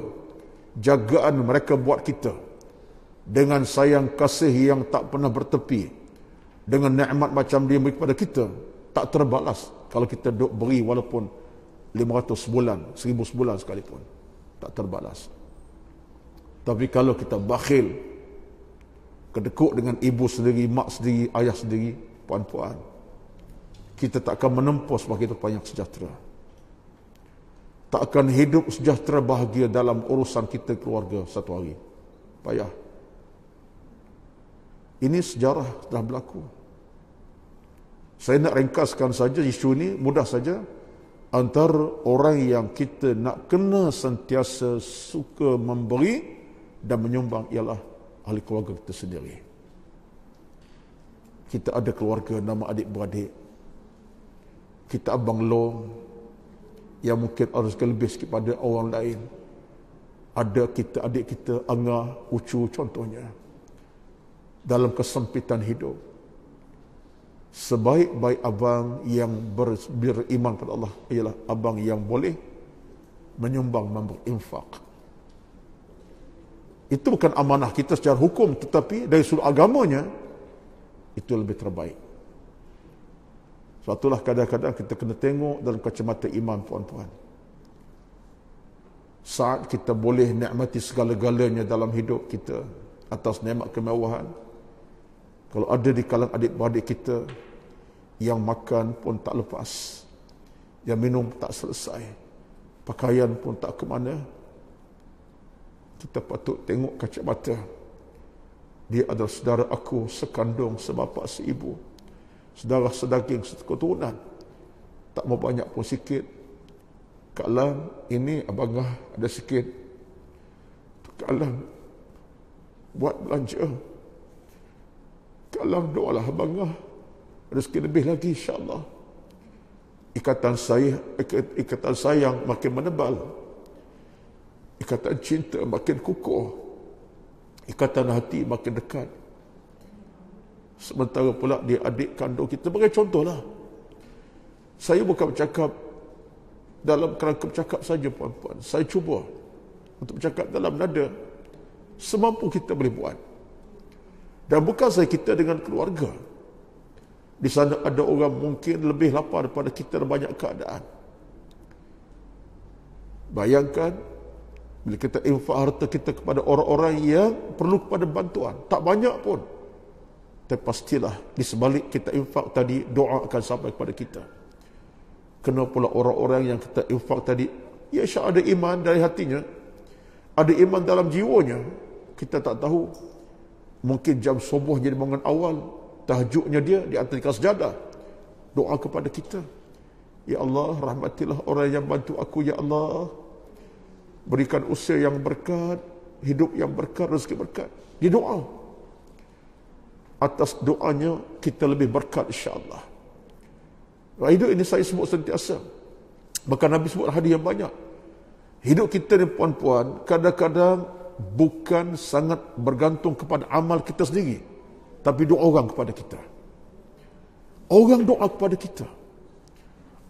jagaan mereka buat kita, dengan sayang kasih yang tak pernah bertepi, dengan nikmat macam dia beri kepada kita, tak terbalas kalau kita duk beri walaupun 500 sebulan, 1000 sebulan sekalipun, tak terbalas. Tapi kalau kita bakhil, kedekut dengan ibu sendiri, mak sendiri, ayah sendiri, puan-puan, kita tak akan menempuh sebuah kehidupan yang sejahtera. Tak akan hidup sejahtera bahagia dalam urusan kita keluarga satu hari. Payah. Ini sejarah telah berlaku. Saya nak ringkaskan saja isu ini, mudah saja. Antara orang yang kita nak kena sentiasa suka memberi dan menyumbang ialah ahli keluarga kita sendiri. Kita ada keluarga, nama adik-beradik. Kita abang long yang mungkin ada lebih sikit pada orang lain. Ada kita, adik kita, angah, ucu contohnya. Dalam kesempitan hidup, sebaik-baik abang yang beriman pada Allah ialah abang yang boleh menyumbang, berinfak. Itu bukan amanah kita secara hukum, tetapi dari sudut agamanya itu lebih terbaik. Sebab itulah kadang-kadang kita kena tengok dalam kacamata iman, puan-puan. Saat kita boleh nikmati segala-galanya dalam hidup kita atas nikmat kemewahan, kalau ada di kalangan adik-beradik kita yang makan pun tak lepas, yang minum tak selesai, pakaian pun tak ke mana, kita patut tengok kacamata. Dia adalah saudara aku, sekandung, sebapa, seibu, saudara sedaging, seketurunan. Tak mau banyak pun sikit. Kak Lang, ini abangah ada sikit. Kak Lang, buat belanja. Kak Lang, doalah abangah ada sikit lebih lagi, insyaAllah. Ikatan sayang makin menebal. Ikatan cinta makin kukuh. Ikatan hati makin dekat. Sementara pula dia adik kandung kita. Sebagai contohlah. Saya bukan bercakap dalam kerangka bercakap saja, puan-puan. Saya cuba untuk bercakap dalam nada semampu kita boleh buat. Dan bukan saja kita dengan keluarga. Di sana ada orang mungkin lebih lapar daripada kita dalam banyak keadaan. Bayangkan bila kita infak harta kita kepada orang-orang yang perlu kepada bantuan, tak banyak pun, tapi pastilah di sebalik kita infak tadi, doa akan sampai kepada kita. Kena pula orang-orang yang kita infak tadi, ya syak ada iman dari hatinya, ada iman dalam jiwanya. Kita tak tahu, mungkin jam subuh jadi bangun awal, tahajudnya dia di atas sejadah, doa kepada kita, ya Allah, rahmatilah orang yang bantu aku, ya Allah, berikan usia yang berkat, hidup yang berkat, rezeki berkat. Dia doa. Atas doanya kita lebih berkat, insya-Allah. Hidup ini saya sebut sentiasa. Bahkan Nabi sebut hadis yang banyak. Hidup kita ni, puan-puan, kadang-kadang bukan sangat bergantung kepada amal kita sendiri, tapi doa orang kepada kita. Orang doa kepada kita.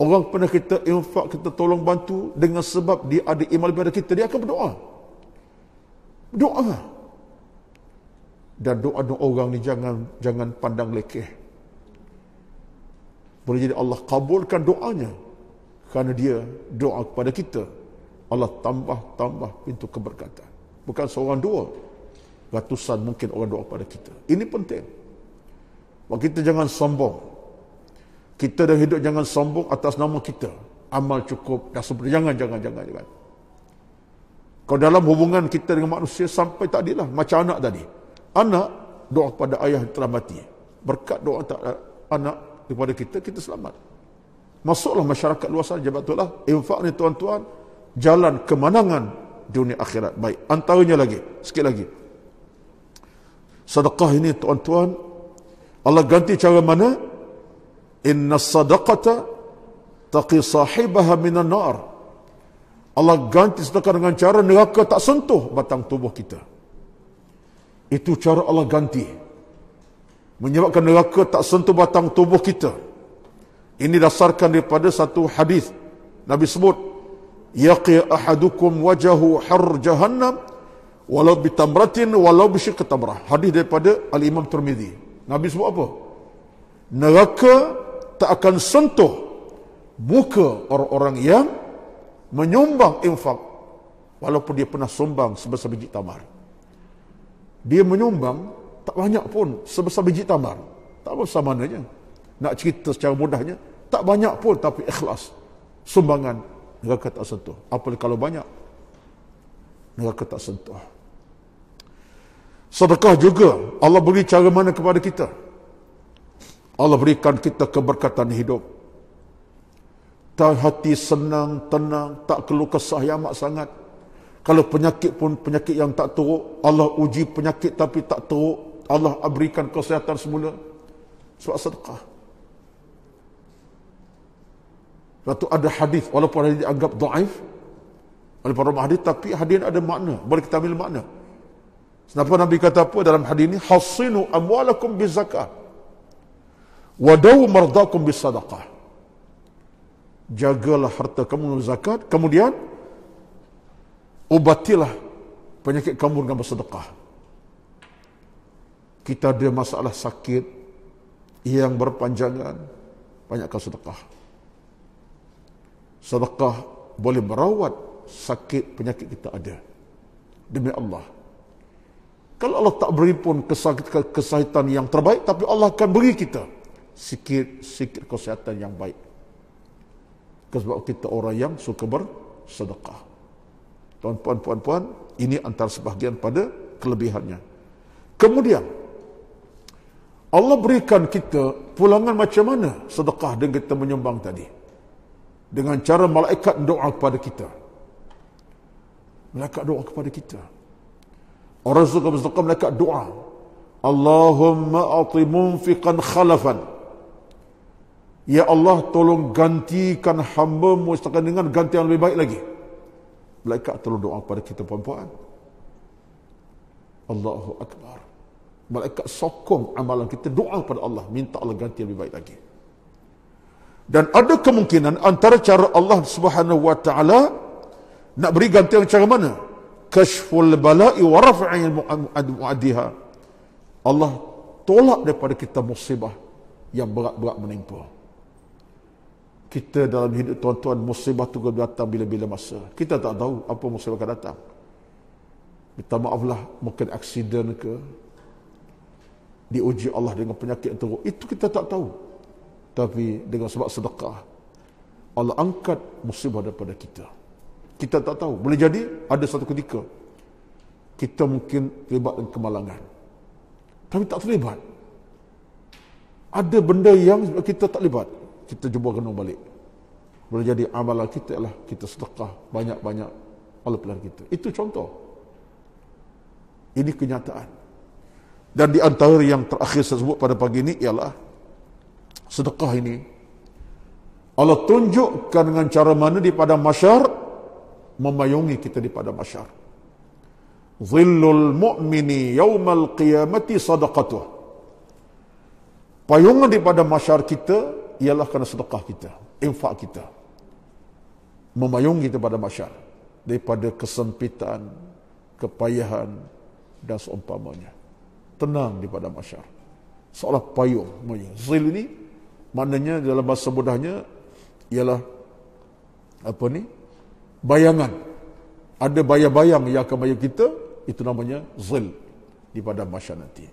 Orang pernah kita infak, kita tolong bantu dengan sebab dia ada iman daripada kita, dia akan berdoa. Doa. Dan doa-doa orang ni jangan pandang lekeh. Boleh jadi Allah kabulkan doanya kerana dia doa kepada kita. Allah tambah pintu keberkatan. Bukan seorang dua, ratusan mungkin orang doa kepada kita. Ini penting. Kita jangan sombong. Kita dah hidup jangan sombong atas nama kita. Amal cukup, dah seperti jangan. Kalau dalam hubungan kita dengan manusia sampai tadilah macam anak tadi. Anak doa kepada ayah yang telah mati. Berkat doa anak kepada kita, kita selamat. Masuklah masyarakat luas saja, betullah. Infak ni, tuan-tuan, jalan kemenangan dunia akhirat. Baik, antaranya lagi, sikit lagi. Sedekah ini, tuan-tuan, Allah ganti cara mana? Inna sadaqata taqi sahibaha minan nar. Allah ganti sedekah dengan cara neraka tak sentuh batang tubuh kita. Itu cara Allah ganti. Menyebabkan neraka tak sentuh batang tubuh kita. Ini dasarkan daripada satu hadis. Nabi sebut, yaqi ahadukum wajahu har jahannam walau bitamratin walau bisyiq tamrah. Hadis daripada Al-Imam Tirmizi. Nabi sebut apa? Neraka tak akan sentuh muka orang-orang yang menyumbang infak walaupun dia pernah sumbang sebesar biji tamar. Dia menyumbang tak banyak pun sebesar biji tamar. Tak apa samananya. Nak cerita secara mudahnya, tak banyak pun tapi ikhlas. Sumbangan neraka tak sentuh. Apalagi kalau banyak, neraka tak sentuh. Sedekah juga Allah beri cara mana kepada kita? Allah berikan kita keberkatan hidup. Hati senang, tenang, tak keluh kesah yang amat sangat. Kalau penyakit pun penyakit yang tak teruk, Allah uji penyakit tapi tak teruk, Allah berikan kesihatan semula sebab sedekah. Lepas tu ada hadis, walaupun hadis dianggap dhaif oleh para hadis, tapi hadis ada makna, boleh kita ambil makna. Kenapa Nabi kata apa dalam hadis ini? Hassinu amwalakum bizakah wadaw mardakum bisadaqah. Jagalah harta kamu dengan zakat, kemudian ubatilah penyakit kamu dengan bersedekah. Kita ada masalah sakit yang berpanjangan, banyakkan sedekah. Sedekah boleh merawat sakit penyakit kita ada. Demi Allah. Kalau Allah tak beri pun kesihatan yang terbaik, tapi Allah akan beri kita sikit kesihatan yang baik. Sebab kita orang yang suka bersedekah. Tuan-tuan, puan-puan, ini antara sebahagian pada kelebihannya. Kemudian Allah berikan kita pulangan macam mana sedekah dengan kita menyumbang tadi. Dengan cara malaikat doa kepada kita. Malaikat doa kepada kita. Orang suka bersedekah, malaikat doa. Allahumma a'ti munfiqan khalafan. Ya Allah, tolong gantikan hamba-Mu dengan ganti yang lebih baik lagi. Malaikat tolong doa kepada kita, puan-puan. Allahu Akbar. Malaikat sokong amalan kita, doa kepada Allah, minta Allah ganti yang lebih baik lagi. Dan ada kemungkinan antara cara Allah Subhanahu wa taala nak beri gantian cara mana? Kashful bala'i wa raf'i mu'addiha. Allah tolak daripada kita musibah yang berat-berat menimpa. Kita dalam hidup tuan-tuan, musibah tu datang bila-bila masa. Kita tak tahu apa musibah akan datang. Minta maaflah, mungkin aksiden ke, diuji Allah dengan penyakit yang teruk. Itu kita tak tahu. Tapi dengan sebab sedekah, Allah angkat musibah daripada kita. Kita tak tahu. Boleh jadi ada satu ketika kita mungkin terlibat dengan kemalangan, tapi tak terlibat. Ada benda yang kita tak terlibat, kita cuba renung balik. Boleh jadi amalan kita ialah kita sedekah banyak-banyak, Allah pelihara kita. Itu contoh. Ini kenyataan. Dan di antara yang terakhir saya sebut pada pagi ini ialah sedekah ini Allah tunjukkan dengan cara mana di padang mahsyar, memayungi kita di padang mahsyar. Zillul mu'mini yaumal qiyamati sadaqatuh. Payungan di padang mahsyar kita ialah kerana sedekah kita, infak kita. Memayungi kita pada mahsyar daripada kesempitan, kepayahan dan seumpamanya. Tenang di padang mahsyar. Seolah payung. Zil ini maknanya dalam bahasa mudahnya ialah apa ni? Bayangan. Ada bayang-bayang yang akan mayung kita, itu namanya zil di padang mahsyar nanti.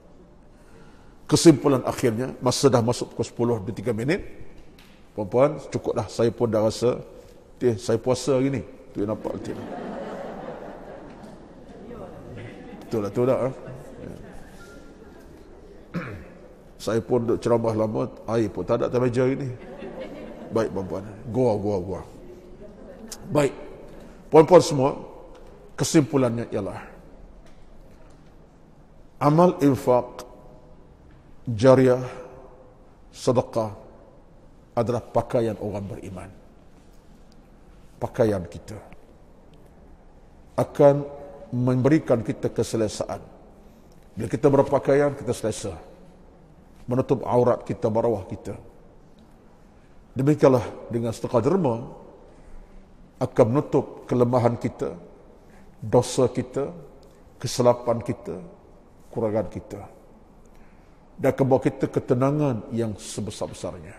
Kesimpulan akhirnya, masa dah masuk pukul 10 dan 3 minit. Puan-puan, cukup dah. Saya pun dah rasa saya puasa hari ni. Tu yang nampak nanti. Betul lah, betul tak? Saya pun duduk ceramah lama, air pun tak ada atas meja hari ni. Baik puan-puan. Gua. Baik. Puan-puan semua, kesimpulannya ialah amal infak, jariah, sedekah adalah pakaian orang beriman. Pakaian kita akan memberikan kita keselesaan. Bila kita berpakaian, kita selesa. Menutup aurat kita, marawah kita. Demikianlah dengan sedekah derma akan menutup kelemahan kita, dosa kita, kesilapan kita, kurangan kita. Dan akan bawa kita ketenangan yang sebesar-besarnya.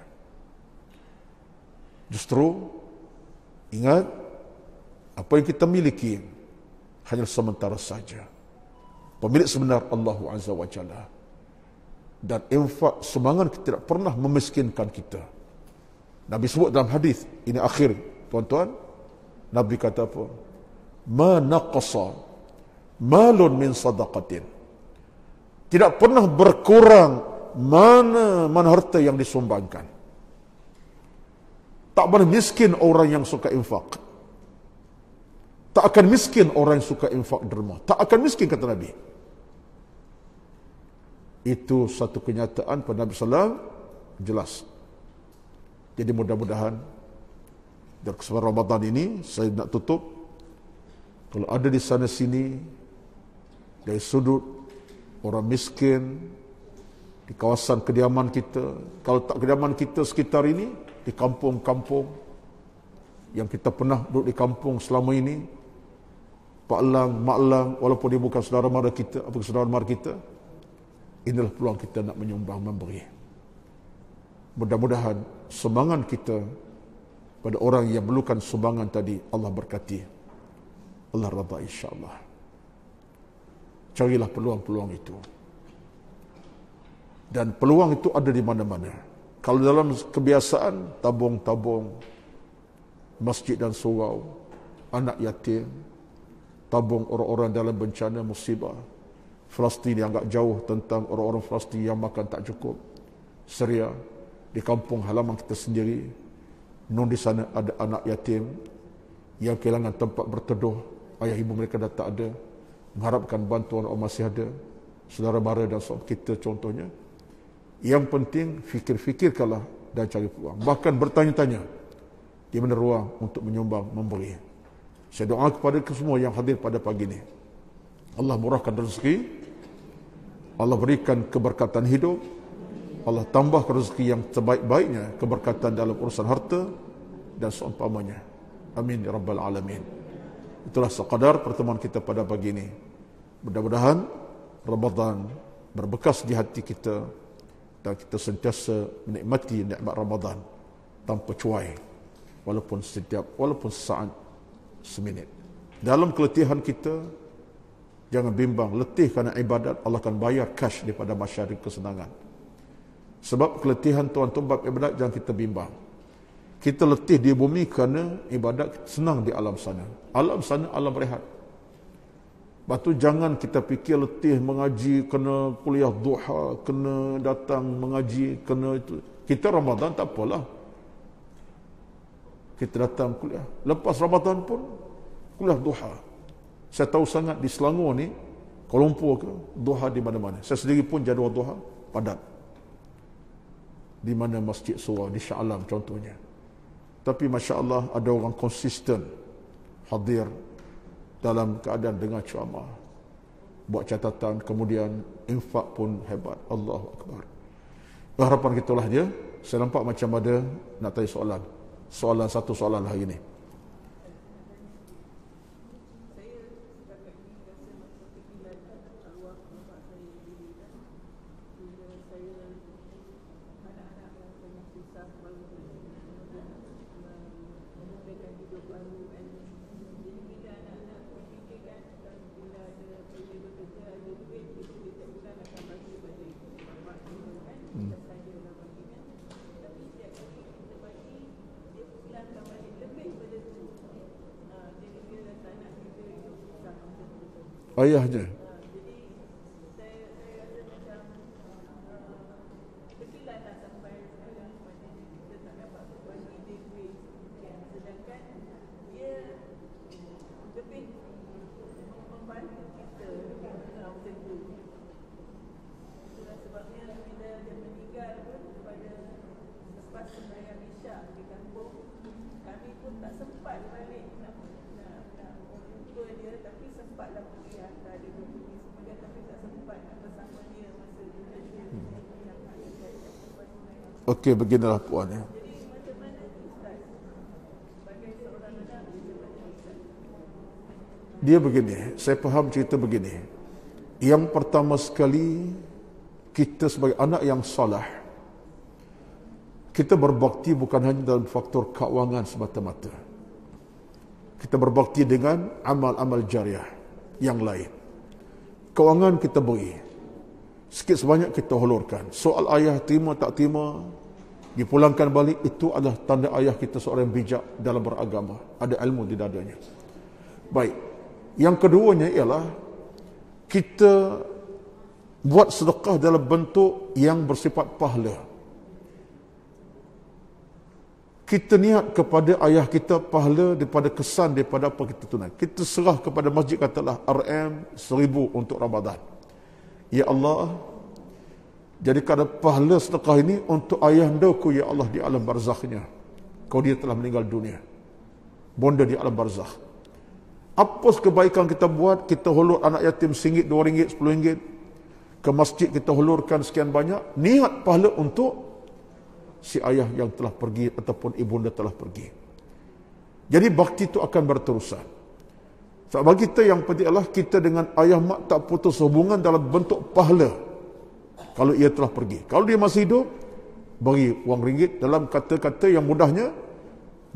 Justru, ingat, apa yang kita miliki hanya sementara saja. Pemilik sebenar Allah Azza wa Jalla. Dan infak sumbangan tidak pernah memiskinkan kita. Nabi sebut dalam hadis, ini akhir tuan-tuan, Nabi kata apa? Ma naqasa malun min sadaqatin. Tidak pernah berkurang mana harta yang disumbangkan. Tak pernah miskin orang yang suka infak. Tak akan miskin orang yang suka infak derma. Tak akan miskin, kata Nabi. Itu satu kenyataan pada Nabi SAW jelas. Jadi mudah-mudahan dalam kesempatan Ramadan ini saya nak tutup, kalau ada di sana sini dari sudut orang miskin di kawasan kediaman kita, kalau tak kediaman kita sekitar ini, di kampung-kampung yang kita pernah duduk di kampung selama ini, Pak Lang, Mak Lang, walaupun dia bukan saudara mara kita, apa saudara mara kita, inilah peluang kita nak menyumbang, memberi. Mudah-mudahan sumbangan kita pada orang yang memerlukan sumbangan tadi, Allah berkati, Allah redha insya-Allah. Carilah peluang-peluang itu. Dan peluang itu ada di mana-mana. Kalau dalam kebiasaan, tabung-tabung, masjid dan surau, anak yatim, tabung orang-orang dalam bencana musibah, Palestin yang agak jauh tentang orang-orang Palestin yang makan tak cukup, Syria, di kampung halaman kita sendiri, di sana ada anak yatim yang kehilangan tempat berteduh, ayah ibu mereka dah tak ada, mengharapkan bantuan orang masih ada, saudara mara dan saudara kita contohnya. Yang penting fikir-fikirkanlah dan cari peluang. Bahkan bertanya-tanya di mana ruang untuk menyumbang, memberi. Saya doa kepada semua yang hadir pada pagi ini, Allah murahkan rezeki, Allah berikan keberkatan hidup, Allah tambah rezeki yang sebaik-baiknya, keberkatan dalam urusan harta dan seumpamanya. Amin ya rabbal alamin. Itulah sekadar pertemuan kita pada pagi ini. Mudah-mudahan Ramadan berbekas di hati kita dan kita sentiasa menikmati nikmat Ramadan tanpa cuai, walaupun sesaat, seminit. Dalam keletihan kita, jangan bimbang, letih kerana ibadat, Allah akan bayar cash daripada masyarakat kesenangan. Sebab keletihan tuan-tuan bab ibadat, jangan kita bimbang. Kita letih di bumi kerana ibadat, senang di alam sana. Alam sana, alam rehat. Lepas tu jangan kita fikir letih mengaji, kena kuliah duha, kena datang mengaji, kena itu. Kita Ramadan tak apalah. Kita datang kuliah. Lepas Ramadan pun kuliah duha. Saya tahu sangat di Selangor ni, Kuala Lumpur ke, duha di mana-mana. Saya sendiri pun jadual duha padat. Di mana Masjid Surah, di Shah Alam contohnya. Tapi Masya Allah ada orang konsisten hadir dalam keadaan dengar ceramah, buat catatan, kemudian infak pun hebat. Allahu Akbar. Harapan kita lah dia. Saya nampak macam ada nak tanya soalan. Satu soalan hari ini. Ayahnya. Okey, beginilah puan ya. Dia begini, saya faham cerita begini. Yang pertama sekali, kita sebagai anak yang salah, kita berbakti bukan hanya dalam faktor keuangan semata-mata. Kita berbakti dengan amal-amal jariah yang lain. Keuangan kita beri, sikit sebanyak kita hulurkan. Soal ayah terima tak terima, dipulangkan balik, itu adalah tanda ayah kita seorang yang bijak dalam beragama, ada ilmu di dadanya. Baik, yang keduanya ialah kita buat sedekah dalam bentuk yang bersifat pahala. Kita niat kepada ayah kita pahala daripada kesan daripada apa kita tunai. Kita serah kepada masjid, katalah RM 1000 untuk Ramadan. Ya Allah, jadikan pahala sedekah ini untuk ayahandaku ya Allah di alam barzakhnya. Kau dia telah meninggal dunia. Bonda di alam barzakh. Apa kebaikan kita buat, kita hulur anak yatim RM1, RM2, RM10. Ke masjid kita hulurkan sekian banyak. Niat pahala untuk si ayah yang telah pergi ataupun ibunda telah pergi. Jadi bakti itu akan berterusan. Sebab bagi kita yang penting adalah kita dengan ayah mak tak putus hubungan dalam bentuk pahala. Kalau ia telah pergi. Kalau dia masih hidup, beri wang ringgit. Dalam kata-kata yang mudahnya,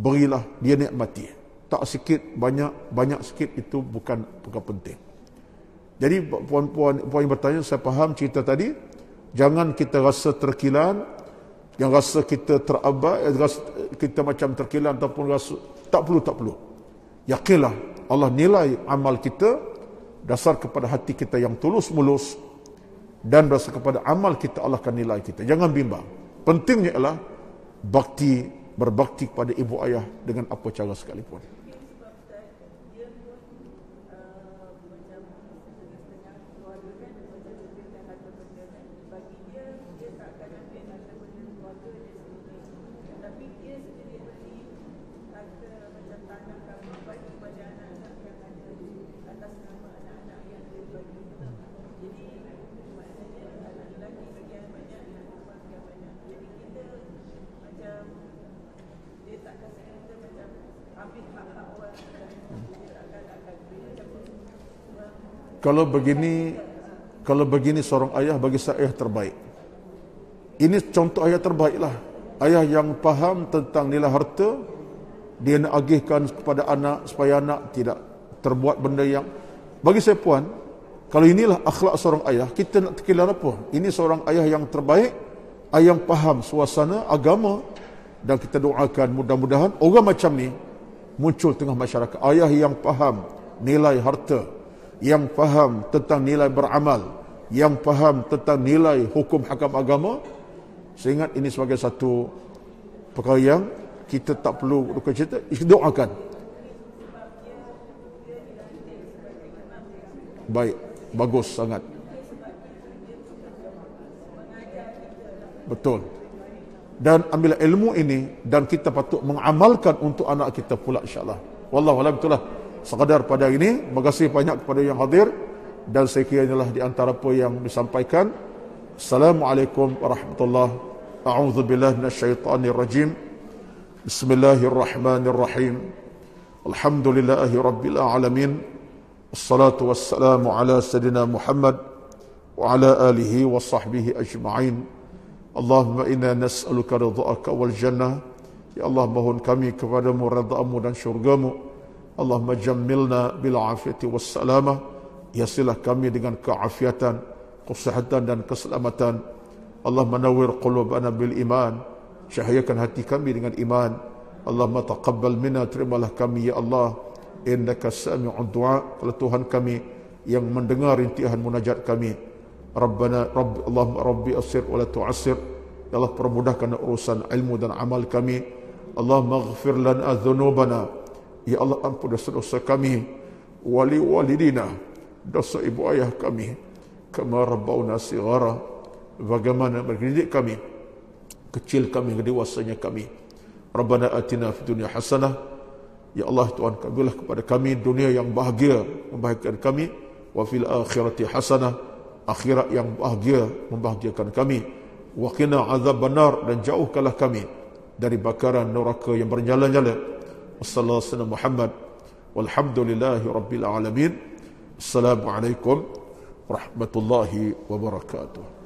berilah, dia nikmati. Tak sikit, banyak sikit, itu bukan penting. Jadi puan-puan yang bertanya, saya faham cerita tadi. Jangan kita rasa terkilan, yang rasa kita terabai, kita macam terkilan ataupun rasa tak perlu. Yakinlah Allah nilai amal kita dasar kepada hati kita yang tulus mulus, dan dasar kepada amal kita Allah akan nilai kita. Jangan bimbang. Pentingnya ialah berbakti kepada ibu ayah dengan apa cara sekalipun. Kalau begini seorang ayah bagi saya ayah terbaik. Ini contoh ayah terbaik lah. Ayah yang faham tentang nilai harta, dia nak agihkan kepada anak supaya anak tidak terbuat benda yang, bagi saya puan, kalau inilah akhlak seorang ayah, kita nak terkilar apa? Ini seorang ayah yang terbaik, ayah yang faham suasana agama, dan kita doakan mudah-mudahan orang macam ni muncul tengah masyarakat. Ayah yang faham nilai harta, yang faham tentang nilai beramal, yang faham tentang nilai hukum hakam agama. Saya ingat ini sebagai satu perkara yang kita tak perlu duka cita, doakan. Baik, bagus sangat. Betul. Dan ambil ilmu ini dan kita patut mengamalkan untuk anak kita pula, insya-Allah. Wallahu a'lam. Itulah sekadar pada ini. Terima kasih banyak kepada yang hadir, dan saya kira inilah di antara apa yang disampaikan. Assalamualaikum warahmatullahi wabarakatuh. A'udzubillahi minasyaitonir rajim. Bismillahirrahmanirrahim. Alhamdulillahi rabbil alamin. Wassalatu wassalamu ala sayyidina Muhammad wa ala alihi wa sahbihi ajma'in. Allahumma inna nas'aluka ridha'aka wal jannah. Ya Allah, mohon kami kepadamu redha-Mu dan syurga-Mu. Allahumma jammilna bil afiyati was salamah. Yasilah kami dengan keafiatan, kesehatan dan keselamatan. Allahumma nawwir qulubana bil iman. Cahayakan hati kami dengan iman. Allahumma taqabbal minna, terimalah kami ya Allah. Innaka sami'ud du'a. Kalau Tuhan kami yang mendengar rintihan munajat kami. Allahumma rabbi asir wa la tu'asir. Ya Allah, permudahkan urusan ilmu dan amal kami. Allahumma ighfir lana dhunubana. Ya Allah, ampun dosa-dosa kami. Wali walidina, dosa ibu ayah kami. Kama rabbawna sighara, bagaimana mendidik kami kecil kami ke dewasanya kami. Rabbana atina fid dunya hasanah. Ya Allah, Tuhan kami, berilah kepada kami dunia yang bahagia, membahagiakan kami. Wa fil akhirati hasanah, akhirat yang bahagia, membahagiakan kami. Wa qina azabannar, dan jauhkanlah kami dari bakaran neraka yang bernyala-nyala. Wassallallahu alaihi wasallam Muhammad walhamdulillahi rabbil alamin. Assalamualaikum warahmatullahi wabarakatuh.